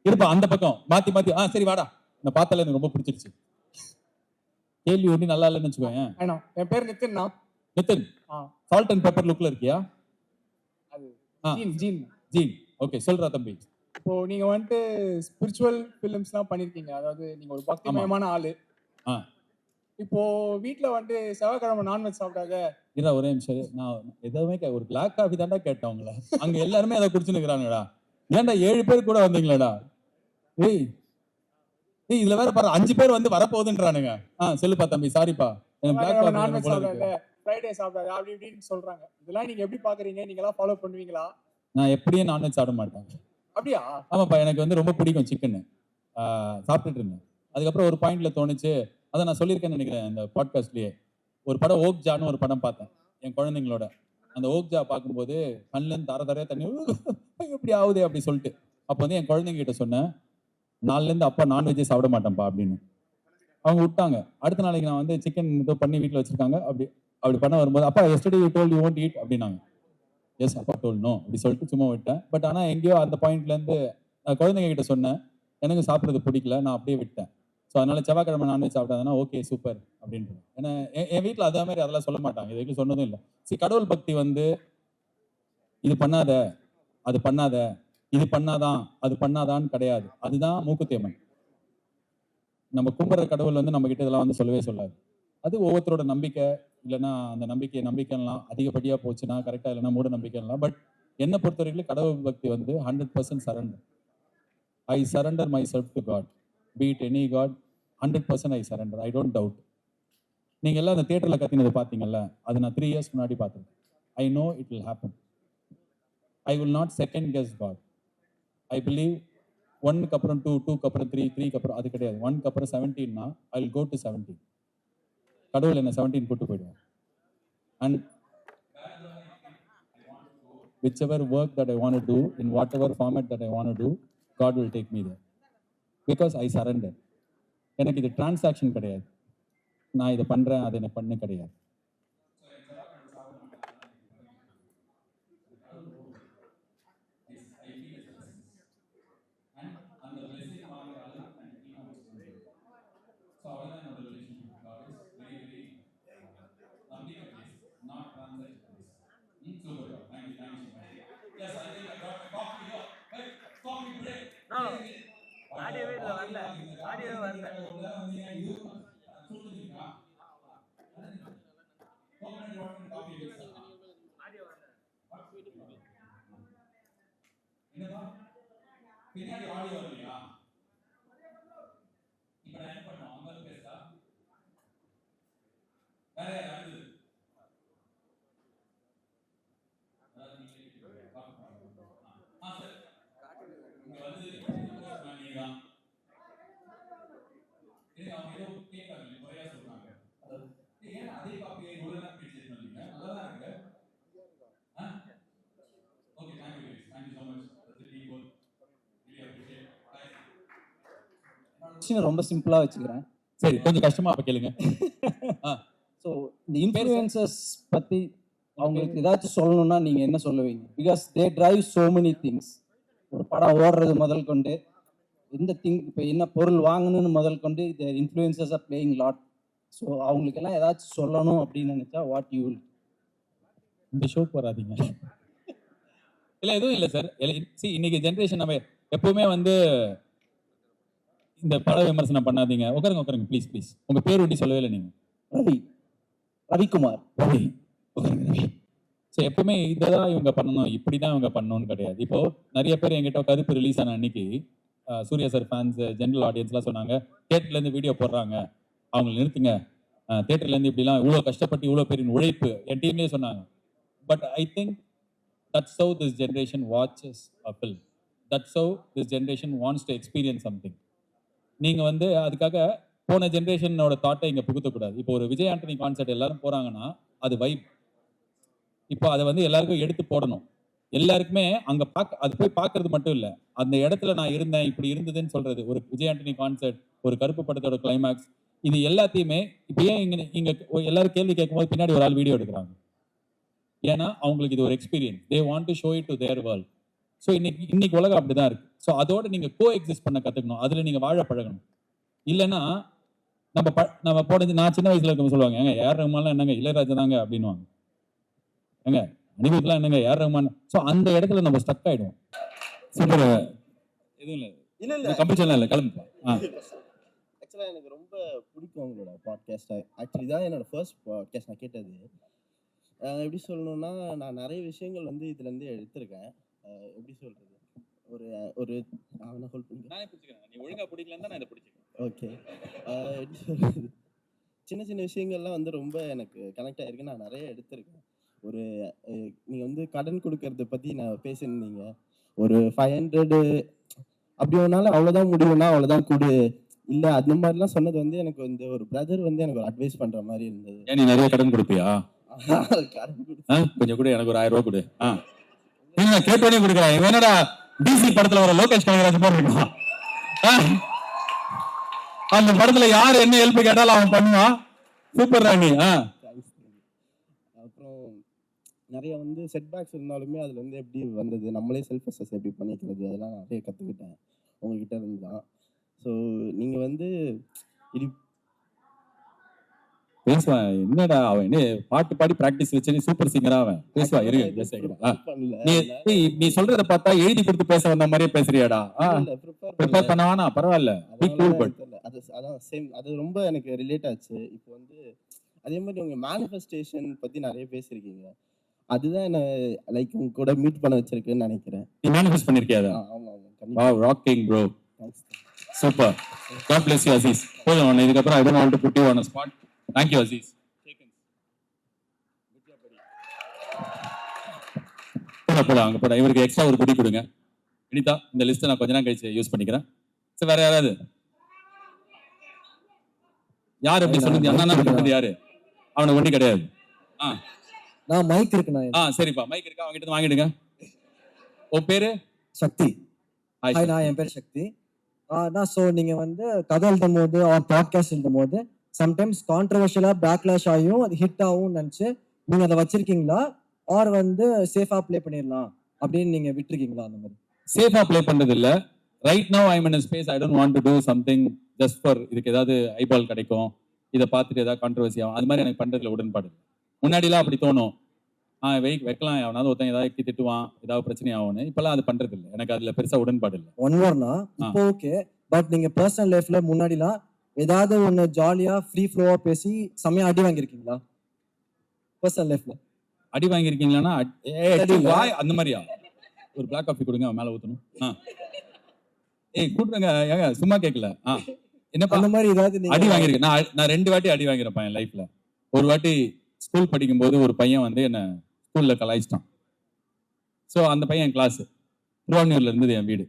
இருப்பா அந்த பக்கம் மாத்தி சரி வாடா. நான் பார்த்தால எனக்கு ரொம்ப பிடிச்சிருச்சு. கேள்வி ஒண்ணு நல்லா இல்லைன்னு வச்சுக்கோங்க. என் பேர் Nithin. Nithin, salt and pepper லுக்ல இருக்கியா? ஜீன். ஓகே சொல்றா தம்பி. இப்போ நீங்க வந்துட்டு ஸ்பிரிச்சுவல் ஃபிலிம்ஸ்லாம் பண்ணிருக்கீங்க. அதாவது நீங்க ஒரு பக்திமயமான ஆளு. இப்போ வீட்ல வந்து செவ்வாய்க்கிழமை நான்வெஜ் சாப்பிட்டாங்க. இரா ஒரே நிமிஷம். நான் எதுவுமே ஒரு பிளாக் காஃபி தாண்டா கேட்டேன் உங்களை. அங்க எல்லாருமே அதை குடிச்சுன்னு இருக்கிறாங்கடா. ஏன்டா 7 பேர் கூட வந்தீங்களேடா? ஏய் இதுல வேற பாரு 5 பேர் வந்து வரப்போகுதுன்றானுங்க. சொல்லுப்பா தம்பி. சாரிப்பா, எனக்கு பிளாக் காஃபி நான்வெஜ் சாப்பிட்டாங்க, ஃப்ரைடே சாப்பிட்டாங்க அப்படி இப்படின்னு சொல்றாங்க. இதெல்லாம் நீங்க எப்படி பாக்குறீங்க? நீங்க எல்லாம் ஃபாலோ பண்ணுவீங்களா? நான் எப்படியே நான்வெஜ் சாப்பிட மாட்டேன். அப்படியா? ஆமாப்பா, எனக்கு வந்து ரொம்ப பிடிக்கும் சிக்கன். சாப்பிட்டுட்டு இருந்தேன். அதுக்கப்புறம் ஒரு பாயிண்ட்ல தோணுச்சு, அதை நான் சொல்லியிருக்கேன்னு நினைக்கிறேன் இந்த பாட்காஸ்ட்லயே. ஒரு படம் ஓக்ஜான்னு ஒரு படம் பார்த்தேன் என் குழந்தைங்களோட. அந்த ஓக்ஜா பார்க்கும்போது கண்ணிலேருந்து தரையா தண்ணி எப்படி ஆகுது அப்படி சொல்லிட்டு, அப்போ வந்து என் குழந்தைங்க கிட்ட சொன்னேன், நாலுலேருந்து அப்பா நான்வெஜ்ஜே சாப்பிட மாட்டேன்ப்பா அப்படின்னு. அவங்க விட்டாங்க. அடுத்த நாளைக்கு நான் வந்து சிக்கன் ஏதோ பண்ணி வீட்டில் வச்சிருக்காங்க. அப்படி பண்ண வரும்போது அப்பா yesterday you told you want eat அப்படின்னாங்க. எஸ் அப்பா டோல்ட் நோ அப்படி சொல்லிட்டு சும்மா விட்டேன். பட் ஆனால் எங்கேயோ அந்த பாயிண்ட்லேருந்து குழந்தைங்க கிட்ட சொன்னேன், எனக்கு சாப்பிட்றது பிடிக்கல, நான் அப்படியே விட்டேன். ஸோ அதனால செவ்வாய்க்கிழமை நான்வெஜ் சாப்பிட்டாங்கன்னா ஓகே சூப்பர் அப்படின்ட்டு. ஏன்னா என் வீட்டில் அதே மாதிரி அதெல்லாம் சொல்ல மாட்டாங்க, இது வரைக்கும் சொன்னதும் இல்லை. சரி, கடவுள் பக்தி வந்து இது பண்ணாத அது பண்ணாத, இது பண்ணாதான் அது பண்ணாதான்னு கிடையாது. அதுதான் மூக்குத்தேமன். நம்ம கும்பிட்ற கடவுள் வந்து நம்ம கிட்ட இதெல்லாம் வந்து சொல்லவே சொல்லாது. அது ஒவ்வொருத்தரோட நம்பிக்கை. இல்லைன்னா அந்த நம்பிக்கைலாம் அதிகப்படியாக போச்சுன்னா கரெக்டாக, இல்லைன்னா மூட நம்பிக்கைலாம். பட் என்னை பொறுத்த வரைக்கும் கடவுள் பக்தி வந்து 100% surrender. I surrender myself to God. Be it any God, 100% I surrender. I don't doubt. நீங்கள் எல்லாம் அந்த தியேட்டரில் கத்தினது பார்த்தீங்கல்ல, அது நான் 3 years முன்னாடி பார்த்தேன். I know it will happen. I will not second guess God. I believe 1க்கு அப்புறம் 2, 2க்கு அப்புறம் 3, 3க்கு அப்புறம் அது கிடையாது. 1க்கு அப்புறம் 17னா I will go to 17. கடவுள் என்ன 17 கூட்டு போயிடுவார். And whichever work that I want to do, in whatever format that I want to do, God will take me there. Because I surrender. எனக்கு இது டிரான்சாக்ஷன் கிடையாது. நான் இதை பண்றேன், அதை என்ன பண்ணு கிடையாது. பின்னாடி ஆடியோ வரலையா? இப்ப நான் என்ன பண்ணோம்? அங்க பேசா வேற யாராவது சார் இங்க வந்து நீதான் அவங்க ஏதோ கேட்காங்க, முறையா சொல்றாங்க. ஏன் அதே காப்பியை இவ்வளவு நேரம் பேசிட்டு இருந்தீங்க? நல்லா இருக்கு. Okay, thank you so much. ரொம்ப சிம்பிளா வச்சுக்கிறேன். சரி, கொஞ்சம் கஷ்டமா அப்ப கேளுங்க. ஸோ இந்த இன்ஃப்ளூயன்சர்ஸ் பத்தி அவங்களுக்கு ஏதாச்சும் சொல்லணும்னா நீங்க என்ன சொல்லுவீங்க? Because they drive so many things. ஒரு படம் ஓடுறது முதல் கொண்டு எந்த திங் இப்போ என்ன பொருள் வாங்கணும்னு முதல் கொண்டு இந்த influencers are playing lot. So அவங்களுக்கெல்லாம் ஏதாச்சும் சொல்லணும் அப்படின்னு நினைச்சா வாட் யூ வில்? இந்த ஷோக்கு வராதீங்க. இல்லை, எதுவும் இல்லை சார். இன்னைக்கு ஜென்ரேஷன் நம்ம எப்பவுமே வந்து இந்த பட விமர்சனம் பண்ணாதீங்க. உட்காருங்க ப்ளீஸ் ப்ளீஸ். உங்க பேர் ஒட்டி சொல்லவே இல்லை நீங்க. ரவிக்குமார். ரவி, உட்காருங்க ரவி. ஸோ எப்பவுமே இதான் இவங்க பண்ணணும், இப்படிதான் இவங்க பண்ணணும்னு கிடையாது. இப்போ நிறைய பேர் என்கிட்ட கருப்பு ரிலீஸ் ஆன அன்னைக்கு சூர்யா சார் ஃபேன்ஸ், ஜென்ரல் ஆடியன்ஸ்லாம் சொன்னாங்க, தியேட்டர்லேருந்து வீடியோ போடுறாங்க, அவங்களை நிறுத்துங்க, தியேட்டர்லேருந்து இப்படிலாம் இவ்வளோ கஷ்டப்பட்டு இவ்வளோ பெரிய உழைப்பு என் டீம்லேயே சொன்னாங்க. But I think that's how this generation watches a film. That's how this generation wants to experience something. நீங்க வந்து அதுக்காக போன ஜென்ரேஷனோட தாட்டை இங்க புகுத்தக்கூடாது. இப்போ ஒரு விஜய் ஆண்டனி கான்சர்ட் எல்லாரும் போறாங்கன்னா அது வைப். இப்போ அதை வந்து எல்லாருக்கும் எடுத்து போடணும். எல்லாருக்குமே அங்க அது போய் பார்க்கறது மட்டும் இல்லை, அந்த இடத்துல நான் இருந்தேன், இப்படி இருந்ததுன்னு சொல்றது. ஒரு விஜய் ஆண்டனி கான்சர்ட், ஒரு கருப்பு படத்தோட கிளைமேக்ஸ், இது எல்லாத்தையுமே இப்போ ஏன் இங்க எல்லாரும் கேள்வி கேட்கும்போது பின்னாடி ஒரு ஆள் வீடியோ எடுக்கிறாங்க? ஏன்னா அவங்களுக்கு இது ஒரு experience. They want to show it to their world. So இன்னைக்கு உலகம் அப்படிதான் இருக்கு. ஸோ அதோட நீங்க கோ எக்ஸிஸ்ட் பண்ண கத்துக்கணும், அதுல நீங்க வாழ பழகணும். இல்லைன்னா நம்ம போனது, நான் சின்ன வயசுல இருக்க சொல்லுவாங்க, ஏங்க ஏஆர் ரஹ்மான்லாம் என்னங்க இளையராஜா தாங்க அப்படின்னுவாங்க. ஏங்க அனிருத்லாம் என்னங்க ஏஆர் ரஹ்மான். ஸோ அந்த இடத்துல நம்ம ஸ்டக் ஆயிடுவோம். சூப்பர். எதுவும் இல்லை, கம்பெனிஷன்லாம் இல்லை, கிளம்புப்பா. ஆக்சுவலாக எனக்கு ரொம்ப பிடிக்கும் உங்களோட பாட்காஸ்ட். ஆக்சுவலி தான் என்னோட ஃபர்ஸ்ட் பாட்காஸ்ட் நான் கேட்டது. எப்படி சொல்லணும்னா, நான் நிறைய விஷயங்கள் வந்து இதுலேருந்து எடுத்திருக்கேன். எப்படி சொல்கிறது, ஒரு ஒரு அவனை ஹோல்ட் பண்ணி நானே பிடிச்சிக்கிறேன். நீ ஒழுங்காக பிடிக்கலன்னு தான் நான் இதை பிடிச்சிக்கிறேன். ஓகே. எப்படி சொல்கிறது, சின்ன சின்ன விஷயங்கள்லாம் வந்து ரொம்ப எனக்கு கனெக்ட் ஆகிருக்கு. நான் நிறைய எடுத்திருக்கேன். ஒரு நீங்கள் வந்து கடன் கொடுக்கறத பற்றி நான் பேசியிருந்தீங்க. ஒரு 500 அப்படி ஒன்றாலும் அவ்வளோதான் முடியும்னா அவ்வளோதான் கொடு, இல்லை அந்த மாதிரிலாம் சொன்னது வந்து எனக்கு வந்து ஒரு பிரதர் வந்து எனக்கு ஒரு அட்வைஸ் பண்ணுற மாதிரி இருந்தது. ஏன் நீ நிறைய கடன் கொடுப்பியா? கொஞ்சம் கூட எனக்கு ஒரு 1000 ரூபா கொடு. கேட்டோடனே கொடுக்குறேன். என்னடா டிசி படத்துல வர லோகேஷ் கனகராஜ் போடுறான், அந்த படத்துல யாரு என்ன ஹெல்ப் கேட்டாலும் அவன் பண்ணுவான். சூப்பர் ராணி. அப்புறம் நிறைய வந்து செட்பேக்ஸ் இருந்தாலுமே அதுல வந்து எப்படி வந்தது, நம்மளே செல்ஃப் அசஸ் எப்படி பண்ணிக்கிறது, அதெல்லாம் நிறைய கற்றுக்கிட்டேன் உங்ககிட்ட இருந்து தான். ஸோ நீங்க வந்து இது பேசுவான். என்னடா அவன் என்ன பாட்டு பாடி பிராக்டிஸ் வச்சு சூப்பர் சிங்கரா அவன் பேசுவா. நீ சொல்றத பார்த்தா எழுதி கொடுத்து பேச வந்த மாதிரியே பேசுறியாடா? ப்ரிப்பேர் பண்ணவானா? பரவாயில்ல, அதான் சேம். அது ரொம்ப எனக்கு ரிலேட் ஆச்சு. இப்போ வந்து அதே மாதிரி உங்க மேனிஃபெஸ்டேஷன் பத்தி நிறைய பேசியிருக்கீங்க. அதுதான் என்ன லைக் உங்க கூட மீட் பண்ண வச்சிருக்குன்னு நினைக்கிறேன். நீ மேனிஃபெஸ்ட் பண்ணிருக்கியா அதை? ஆமா ஆமா வா கண்டிப்பா. Rocking bro, Thanks. Super. God bless you Aziz. போதும் ஒன்று, இதுக்கப்புறம் I don't want to put you on a spot. Thank you Aziz. போடா அங்கே போடா. இவருக்கு எக்ஸ்ட்ரா ஒரு குடி கொடுங்க. வினிதா, இந்த லிஸ்ட்டை நான் கொஞ்ச நேரம் கழிச்சு யூஸ் பண்ணிக்கிறேன். சரி, வேற யாராவது யார் எப்படி சொன்னது? அண்ணா சொன்னது யாரு? அவனுக்கு ஒண்டி கிடையாது. நான் மைக் இருக்குண்ணா. சரிப்பா, மைக் இருக்கா? அவங்க கிட்ட வாங்கிடுங்க. உன் பேரு? சக்தி. ஹாய், நான் என் பேர் சக்தி. நான் ஸோ நீங்கள் வந்து கதை எழுதும் போது ஆர் பாட்காஸ்ட் எழுதும் போது சம்டைம்ஸ் கான்ட்ரவர்ஷியலாக பேக்லாஷ் ஆகியும் அது ஹிட் ஆகும் நினச்சி நீங்கள் அதை வச்சிருக்கீங்களா? ஆர் வந்து சேஃபாக ப்ளே பண்ணிடலாம் அப்படின்னு நீங்கள் விட்டுருக்கீங்களா? அந்த மாதிரி சேஃபா ப்ளே பண்றது இல்ல. Right now I am in a space I don't want to do something just for இதுக்கு ஏதாவது ஐபால் கிடைக்கும், இதை பார்த்துட்டு ஏதாவது கான்ட்ரவர்சி ஆகும், அது மாதிரி எனக்கு பண்றதுல உடன்பாடு. முன்னாடிலாம் அப்படி தோணும், வைக்கலாம், எவனாவது ஒருத்தன் ஏதாவது திட்டுவான், ஏதாவது பிரச்சனை ஆகும்னு. இப்பெல்லாம் அது பண்றது இல்லை. எனக்கு அதுல பெருசா உடன்பாடு இல்லை. ஒன் மோர்னா இப்போ ஓகே, பட் நீங்க பர்சனல் லைஃப்ல முன்னாடிலாம் ஏதாவது ஒன்று ஜாலியா ஃப்ரீ ஃப்ளோவா பேசி செம்மையா அடி வாங்கியிருக்கீங்களா? பர்சனல் லைஃப்ல அடி வாங்கியிருக்கீங்களான்னா அந்த மாதிரியா? ஒரு பிளாக் காஃபி கொடுங்க, அவன் மேல ஊத்தணும். கூட்டுங்க, ஏங்க சும்மா கேட்கல. என்னப்பா அந்த மாதிரி ஏதாவது அடி வாங்கியிருக்கேன்? நான் 2 வாட்டி அடி வாங்கியிருப்பேன் என் லைஃப்ல. ஒரு வாட்டி ஸ்கூல் படிக்கும் போது ஒரு பையன் வந்து என்ன ஸ்கூல்ல கலாய்ச்சிட்டான். ஸோ அந்த பையன் என் கிளாஸ், திருவான்மியூர்ல இருந்தது என் வீடு.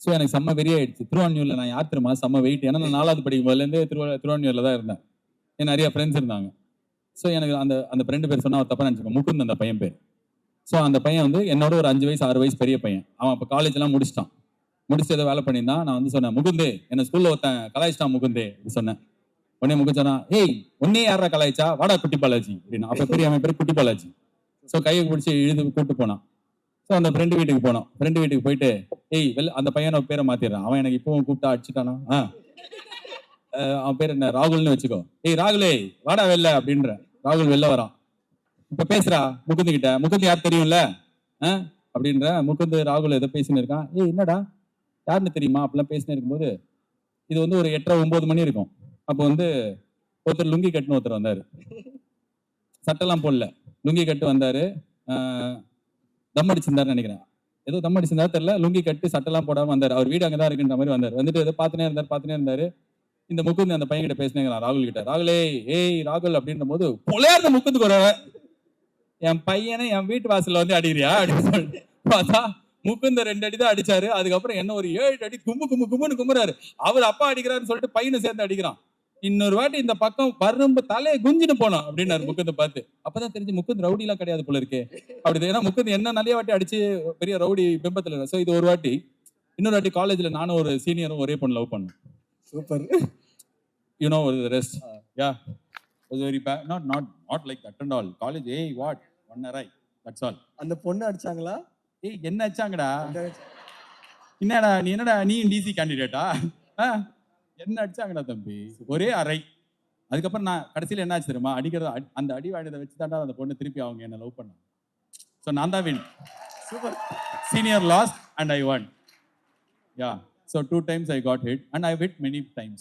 ஸோ எனக்கு செம்ம வெறியாயிடுச்சு. திருவான்மியூர்ல நான் யார் தெரியுமா செம்ம வெயிட். ஏன்னா நான் 4வது படிக்கும் போதுலேருந்து திருவான்மியூர்ல தான் இருந்தேன். எனக்கு நிறைய ஃப்ரெண்ட்ஸ் இருந்தாங்க. ஸோ எனக்கு அந்த ஃப்ரெண்டு பேர் சொன்னா அவர் தப்பா நினைச்சுக்கோ, முகுந்த் அந்த பையன் பேர். ஸோ அந்த பையன் வந்து என்னோட ஒரு 5 வயசு 6 வயசு பெரிய பையன். அவன் இப்போ காலேஜ்லாம் முடிச்சிட்டான். முடிச்சு ஏதோ வேலை பண்ணியிருந்தான். நான் வந்து சொன்னேன், முகுந்து என்ன ஸ்கூல்ல ஒருத்தன் கலாய்ச்சிட்டான் முகுந்தே அப்படி சொன்னேன். உடனே முகுந்த் சொன்னா, ஏய் ஒன்னே யாரா கலாய்ச்சா, வாடா குட்டி பாலாஜி அப்படின்னு. அப்ப பெரிய அவன் பேர் குட்டி பாலாஜி. ஸோ கையை பிடிச்சி இழுது கூட்டு போனான். ஸோ அந்த ஃப்ரெண்டு வீட்டுக்கு போனோம். ஃப்ரெண்டு வீட்டுக்கு போயிட்டு, அந்த பையனை பேரை மாத்திடுறான். அவன் எனக்கு இப்பவும் கூப்பிட்டா அடிச்சுட்டானா. அவன் பேர் என்ன, ராகுல்னு வச்சுக்கோ. ராகுலே வாடா வெளில அப்படின்ற. ராகுல் வெளில வரான். இப்ப பேசுறா முகுந்த் கிட்ட. முகுந்த் யார் தெரியும்ல அப்படின்ற. முகுந்த் ராகுல் எதை பேசின்னு இருக்கான். என்னடா யாருன்னு தெரியுமா அப்படிலாம் பேசினே இருக்கும்போது, இது வந்து ஒரு 8:30 9 மணி இருக்கும். அப்போ வந்து ஒருத்தர் லுங்கி கட்டுன்னு ஒருத்தர் வந்தாரு. சட்டெல்லாம் போடல, லுங்கி கட்டு வந்தாரு. தம் அடிச்சிருந்தாருன்னு நினைக்கிறேன். ஏதோ தம் அடிச்சிருந்தாரு தெரியல. லுங்கி கட்டு சட்டெல்லாம் போடாம வந்தாரு. அவர் வீடு அங்கதான் இருக்குன்ற மாதிரி வந்தாரு. வந்துட்டு ஏதோ பார்த்துனே இருந்தாரு. இந்த முகுந்த் அந்த பையன் கிட்ட பேசினேங்கிறான் ராகுல் கிட்ட. ராகுலே ராகுல் அப்படின்ற போது பொலையார்ந்த முகுந்துக்கு ஒரு, என் பையனை என் வீட்டு வாசல்ல வந்து அடிக்கிறியா அப்படின்னு சொல்லிட்டு பார்த்தா முகுந்த 2 அடி தான் அடிச்சாரு. அதுக்கப்புறம் என்ன ஒரு 7 அடி கும்புன்னு கும்புறாரு. அவர் அப்பா அடிக்கிறாருன்னு சொல்லிட்டு பையனை சேர்ந்து அடிக்கிறான். இன்னொரு வாட்டி இந்த பக்கம் வரும்ப தலையை குஞ்சின்னு போனோம் அப்படின்னாரு முகுந்த பார்த்து. அப்பதான் தெரிஞ்சு முகுந்த் ரவுடி எல்லாம் கிடையாது போல இருக்கே அப்படி. ஏன்னா முகுந்த் என்ன நிறைய வாட்டி அடிச்சு பெரிய ரவுடி பிம்பத்துல. ஸோ இது ஒரு வாட்டி. இன்னொரு வாட்டி காலேஜ்ல நானும் ஒரு சீனியரும் ஒரே பொண்ணு லவ் பண்ணோம். Super. You know the rest. Yeah, was very bad. Not like that and all. College, what? One right. That's all. அந்த பொண்ணு அடிச்சாங்களா? என்ன அடிச்சாங்கடா? என்னடா நீ டிசி கேண்டிடேட்டா? என்ன அடிச்சாங்கடா தம்பி, ஒரே அறை. அதுக்கப்புறம் நான் கடைசியில் என்ன ஆச்சு தெரியுமா, அடிக்கிறத அந்த அடி வாங்கினதை வச்சு தாண்டா அந்த பொண்ணு திருப்பி அவங்க என்ன லவ் பண்ணாங்க. ஸோ நான் தான் win. Super. Senior lost and I won. Yeah. So 2 times I got hit and I hit many times.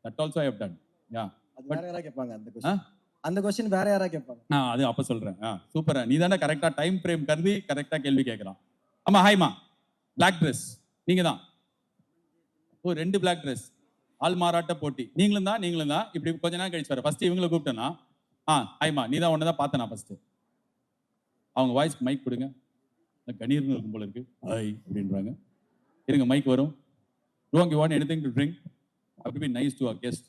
That also I have done. Yeah. அது வேற யாரா கேட்பாங்க அந்த क्वेश्चन. அந்த क्वेश्चन வேற யாரா கேட்பாங்க. அது அப்ப சொல்றேன். சூப்பரா, நீ தானே கரெக்டா டைம் ஃப்ரேம் கருதி கரெக்டா கேள்வி கேட்கறான். ஆமா, ஹாய்மா. பிளாக் ட்ரெஸ் நீங்க தான். 2 பிளாக் ட்ரெஸ். ஆள் மாறாட்ட போட்டி. நீங்களும் தான். இப்படி கொஞ்ச நேரம் கழிச்சு வர. ஃபர்ஸ்ட் இவங்களை கூப்பிட்டேன்னா, ஹாய்மா நீ தான் ஒன்னதான் பார்த்தேன் ஃபர்ஸ்ட். அவங்க வாய்ஸ்க்கு மைக் கொடுங்க. கணீர்னு இருக்கும் போல இருக்கு. ஹாய் அப்படின்றாங்க. இருங்க மைக் வரும். Don't you want anything to drink? Have to be nice to our guest.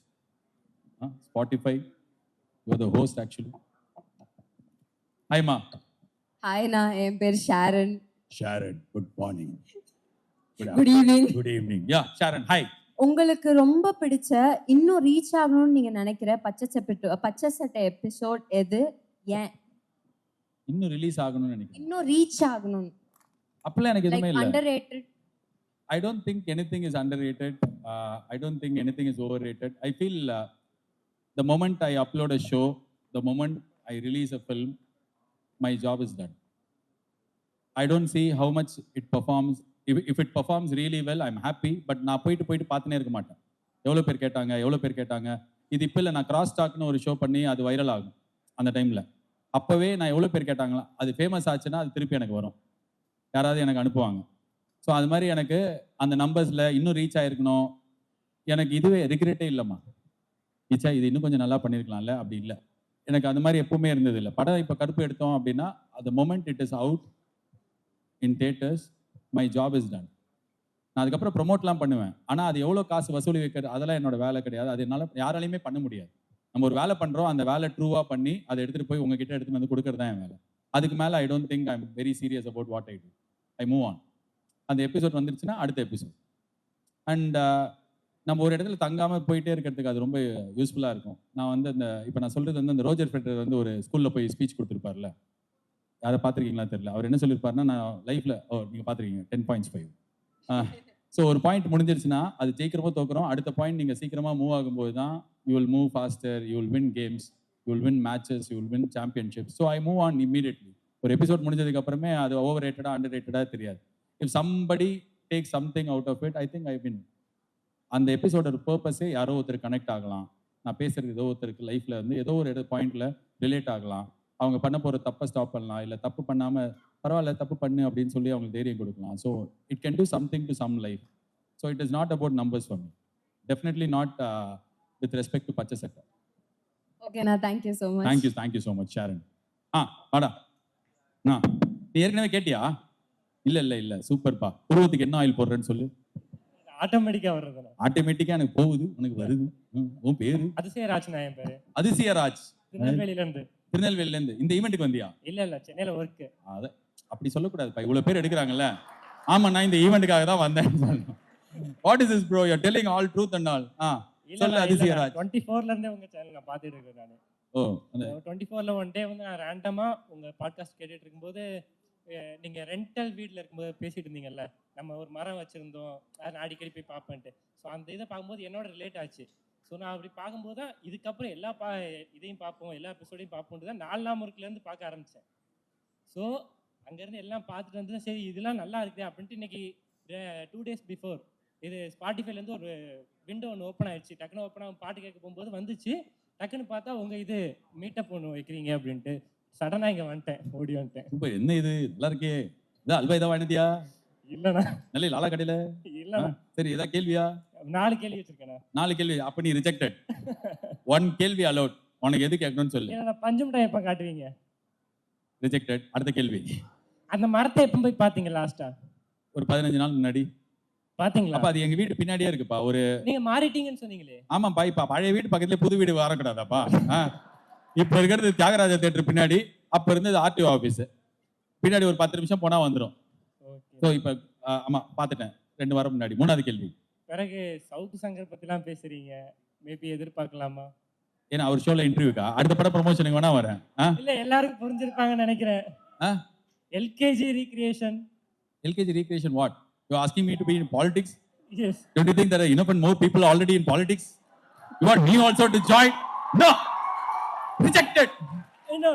Spotify, you are the host actually. Hi ma. Hi na, என் பேர் Sharon. Sharon, good morning. Good evening. Good evening. Yeah, Sharon, hi. உங்களுக்கு ரொம்ப பிடிச்ச இன்னும் ரீச் ஆகணும்னு நீங்க நினைக்கிற பச்சை சட்டை எபிசோட் எது, ஏன்? இன்னும் ரிலீஸ் ஆகணும்னு நினைக்கிறேன். இன்னும் ரீச் ஆகணும். அப்பலாம் எனக்கு எதுவுமே இல்ல. Underrated. I don't think anything is underrated. I don't think anything is overrated. I feel the moment I upload a show, the moment I release a film, my job is done. I don't see how much it performs. If it performs really well, I'm happy. But நான் போயிட்டு பார்த்துனே இருக்க மாட்டேன். எவ்வளோ பேர் கேட்டாங்க. இது இப்போ இல்லை, நான் கிராஸ் டாக்னு ஒரு ஷோ பண்ணி அது வைரல் ஆகும் அந்த டைமில். அப்போவே நான் எவ்வளோ பேர் கேட்டாங்களா, அது ஃபேமஸ் ஆச்சுன்னா அது திருப்பி எனக்கு வரும், யாராவது எனக்கு அனுப்புவாங்க. ஸோ அது மாதிரி எனக்கு அந்த நம்பர்ஸில் இன்னும் ரீச் ஆகிருக்கணும். எனக்கு இதுவே ரிக்ரெட்டே இல்லைம்மா. ஈச்சா இது இன்னும் கொஞ்சம் நல்லா பண்ணியிருக்கலாம்ல, அப்படி இல்லை. எனக்கு அந்த மாதிரி எப்பவுமே இருந்தது இல்லை. படம் இப்போ கருப்பு எடுத்தோம் அப்படின்னா அந்த moment it is out in theatres, my job is done. நான் அதுக்கப்புறம் ப்ரொமோட்லாம் பண்ணுவேன். ஆனால் அது எவ்வளோ காசு வசூலி வைக்கிறது அதெல்லாம் என்னோட வேலை கிடையாது. அது என்னால் யாராலையுமே பண்ண முடியாது. நம்ம ஒரு வேலை பண்ணுறோம், அந்த வேலை ட்ரூவாக பண்ணி அதை எடுத்துகிட்டு போய் உங்ககிட்ட எடுத்துகிட்டு வந்து கொடுக்குறது தான் என் வேலை. அதுக்கு மேலே I don't think I am very serious about what I do. I move on. அந்த எபிசோட் வந்துருச்சுன்னா அடுத்த எபிசோட். அண்ட் நம்ம ஒரு இடத்துல தங்காமல் போயிட்டே இருக்கிறதுக்கு அது ரொம்ப யூஸ்ஃபுல்லாக இருக்கும். நான் வந்து இப்போ நான் சொல்கிறது வந்து அந்த ரோஜர் ஃபெடரர் வந்து ஒரு ஸ்கூலில் போய் ஸ்பீச் கொடுத்துருப்பார்ல, யாரை பார்த்துருக்கீங்களா தெரியல. அவர் என்ன சொல்லியிருப்பாருன்னா, நான் லைஃப்பில் நீங்கள் பார்த்துருக்கீங்க 10.5. ஸோ ஒரு பாயிண்ட் முடிஞ்சிருச்சுன்னா அது ஜெயிக்கிறப்போ தோக்குறோம். அடுத்த பாயிண்ட் நீங்கள் சீக்கிரமாக மூவ் ஆகும்போது தான் you will move faster, you will win games, you will win matches, you will win championship. So I move on immediately. ஒரு எபிசோட் முடிஞ்சதுக்கு அப்புறமே அது ஓவர் ரேட்டடாக அண்டர் ரேட்டடாக தெரியாது. If somebody take something out of it, I think I win. அந்த எபிசோடோட பர்பஸே யாரோ ஒருத்தர் கனெக்ட் ஆகலாம். நான் பேசுறது ஏதோ ஒருத்தருக்கு லைஃப்ல வந்து ஏதோ ஒரு பாயிண்ட்ல ரிலேட் ஆகலாம். அவங்க பண்ண போற தப்பை ஸ்டாப் பண்ணலாம், இல்லை தப்பு பண்ணாம பரவாயில்ல தப்பு பண்ணு அப்படின்னு சொல்லி அவங்களுக்கு தைரியம் கொடுக்கலாம். So it can do something to some life. So it is not about numbers for me. Definitely not with respect to பச்சை சட்டை. ஓகேண்ணா, thank you so much. Thank you so much Sharon. வாடா. நீ ஏற்கனவே கேட்டியா? இல்லை சூப்பர்ப்பா. உருவத்துக்கு என்ன ஆயில் போடுறேன்னு சொல்லு. ஆட்டோமேட்டிக்கா வர்றது. ஆட்டோமேட்டிக்கா எனக்கு போகுது, உனக்கு வருது. உன் பேரு? அதிசயராஜ். நான் என் பேரு அதிசயராஜ். திருநெல்வேலியில இருந்து. இந்த ஈவெண்ட்டுக்கு வந்தியா? இல்ல சென்னையில ஒர்க். அத அப்படி சொல்லக்கூடாதுப்பா, இவ்வளவு பேர் எடுக்கிறாங்கல்ல. ஆமா, நான் இந்த ஈவெண்ட்டுக்காக தான் வந்தேன். What is this bro, you are telling all truth and all. சொல்லு அதிசயராஜ். 24ல இருந்தே உங்க சேனல் நான் பார்த்துட்டு இருக்கேன் நானு. ஓ, 24ல ஒன் டே வந்து நான் ரேண்டமா உங்க பாட்காஸ்ட் கேட்டுட்டு இருக்கும்போது நீங்க ரெண்டல் வீட்ல இருக்கும்போது பேசிட்டு இருந்தீங்கல்ல, நம்ம ஒரு மரம் வச்சிருந்தோம், நான் அடிக்கடி போய் பார்ப்பேன்ட்டு. ஸோ அந்த இதை பார்க்கும்போது என்னோட ரிலேட் ஆச்சு. ஸோ நான் அப்படி பார்க்கும்போது தான் இதுக்கப்புறம் எல்லா இதையும் பார்ப்போம், எல்லா எபிசோடையும் பார்ப்போம்ட்டு தான் 4 முறுக்குலேருந்து பார்க்க ஆரம்பித்தேன். ஸோ அங்கேருந்து எல்லாம் பார்த்துட்டு வந்து சரி இதெல்லாம் நல்லா இருக்குது அப்படின்ட்டு இன்னைக்கு 2 days பிஃபோர் இது ஸ்பாட்டிஃபைலேருந்து ஒரு விண்டோ ஒன்று ஓப்பன் ஆயிடுச்சு. டக்குன்னு ஓப்பன் ஆகும் பாட்டு கேட்க போகும்போது வந்துச்சு. டக்குன்னு பார்த்தா உங்கள் இது மீட்டப் ஒன்று வைக்கிறீங்க அப்படின்ட்டு சடனாக இங்கே வந்துட்டேன், ஓடி வந்துட்டேன். இப்போ என்ன இது நல்லா இருக்கே, இதான் அல்வா இதான் வாங்கிட்டியா? இல்லைண்ணா. நல்ல லாலா கடையில் இல்லைண்ணா. சரி, ஏதாவது கேள்வியா? 4 கேள்வி வச்சிருக்கேண்ணா. 4 கேள்வி? அப்போ நீ ரிஜெக்டட். 1 கேள்வி அலோட். உனக்கு எது கேட்கணும்னு சொல்லு. பஞ்சு மிட்டாய் எப்போ காட்டுவீங்க? ரிஜெக்டட். அடுத்த கேள்வி. அந்த மரத்தை எப்போ போய் பார்த்தீங்க லாஸ்டா? ஒரு 15 நாள் முன்னாடி பாத்தீங்களா? அப்ப அது எங்க வீட்டு பின்னாடியே இருக்குப்பா. ஒரு நீங்க மாறிட்டீங்கன்னு சொன்னீங்களே. ஆமாப்பா, இப்ப பழைய வீட்டு பக்கத்துல புது வீடு வரக்கூடாதாப்பா? இப்ப இருக்கிறது தியாகராஜ தியேட்டர் பின்னாடி, அப்ப இருந்தது ஆர்டிஓ ஆபீஸ் பின்னாடி. ஒரு 10 நிமிஷம் போனா வந்துடும். ஸோ இப்ப ஆமா பார்த்துட்டேன் 2 வாரம் முன்னாடி. 3வது கேள்வி. பிறகு சவுக்கு சங்கர் பத்திலாம் பேசுறீங்க, மேபி எதிர்பார்க்கலாமா? ஏன்னா அவர் ஷோல இன்டர்வியூக்கா? அடுத்த படம் ப்ரமோஷனுக்கு வேணா வரேன். இல்ல எல்லாருக்கும் புரிஞ்சிருப்பாங்கன்னு நினைக்கிறேன். LKG recreation. LKG recreation what? You are asking me to be in politics? Yes. Don't you think there are enough and more people already in politics? You want me also to join? No. Rejected. No.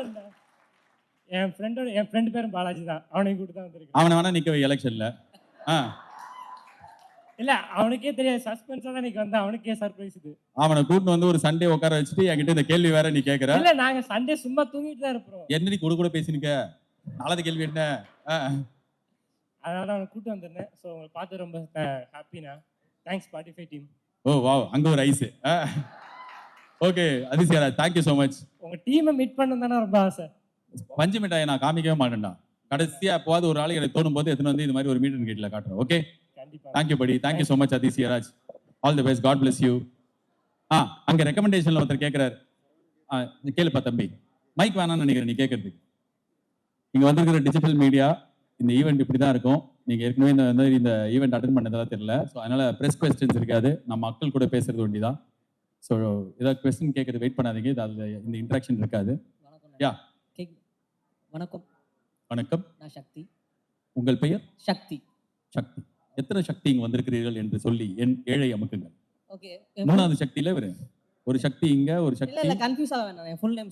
N friend பேரும் பாலாஜி தான். அவனையும் கூட்டு தான் வந்திருக்கேன். அவனை வேணா நிக்க வை எலெக்ஷன்ல. இல்ல அவனுக்கே தெரியாது, சஸ்பென்ஸா தான் நீங்க வந்தா அவனுக்கே சர்ப்ரைஸ் இது. அவனை கூட்டு வந்து ஒரு சண்டே உட்கார வச்சுட்டு என்கிட்ட இந்த கேள்வி வேற நீ கேக்குற. இல்ல நாங்க சண்டே சும்மா தூங்கிட்டு தான் இருப்போம். என்னடி கூட பேசினுக்க? 4வது கேள்வி என்ன? அதனால அவனை கூட்டு வந்திருந்தேன். ஸோ உங்களை பார்த்து ரொம்ப ஹாப்பினா. Thanks Spotify team. Oh wow, அங்க ஒரு ice. Okay Athisayaraj, thank you so much. உங்க டீமை மீட் பண்ணணும் தானே ரொம்ப ஆசை. பஞ்சு மிட்டாயை நான் காமிக்கவே மாட்டேன்டா. கடைசியா எப்போவாது ஒரு நாளைக்கு எனக்கு தோணும் போது எடுத்துன்னு வந்து இந்த மாதிரி ஒரு மீட் அண்ட் கேட்ல காட்டுறேன். ஓகே, தேங்க்யூ படி. Thank you so much Athisayaraj. All the best, God bless you. அங்க ரெக்கமெண்டேஷன்ல ஒருத்தர் கேட்கிறாரு, கேளுப்பா தம்பி. மைக் வேணாம்னு நினைக்கிறேன் நீ கேட்கறதுக்கு. இங்க வந்திருக்கிற டிஜிட்டல் மீடியா, இந்த ஈவெண்ட் இப்படி தான் இருக்கும். நீங்க ஏற்கனவே இந்த ஈவெண்ட் அட்டன் பண்ணதா தெரியல. ஸோ அதனால ப்ரெஸ் கொஸ்டின்ஸ் இருக்காது, நம்ம மக்கள் கூட பேசுறது ஒண்டிதான். ஸோ ஏதாவது கொஸ்டின் கேட்கறது வெயிட் பண்ணாதீங்க, இது அதில் இந்த இன்ட்ராக்ஷன் இருக்காது. யா வணக்கம். வணக்கம். நான் சக்தி. உங்கள் பெயர்? சக்தி. சக்தி. எத்தனை சக்தி இங்க வந்திருக்கிறீர்கள் என்று சொல்லி என் ஏழை அமுக்குங்கள். ஓகே. 3வது சக்தியில ஒரு சக்தி இங்க, ஒரு சக்தி. இல்ல கன்ஃபியூஸ் ஆக வேண்டாம். என் ஃபுல் நேம்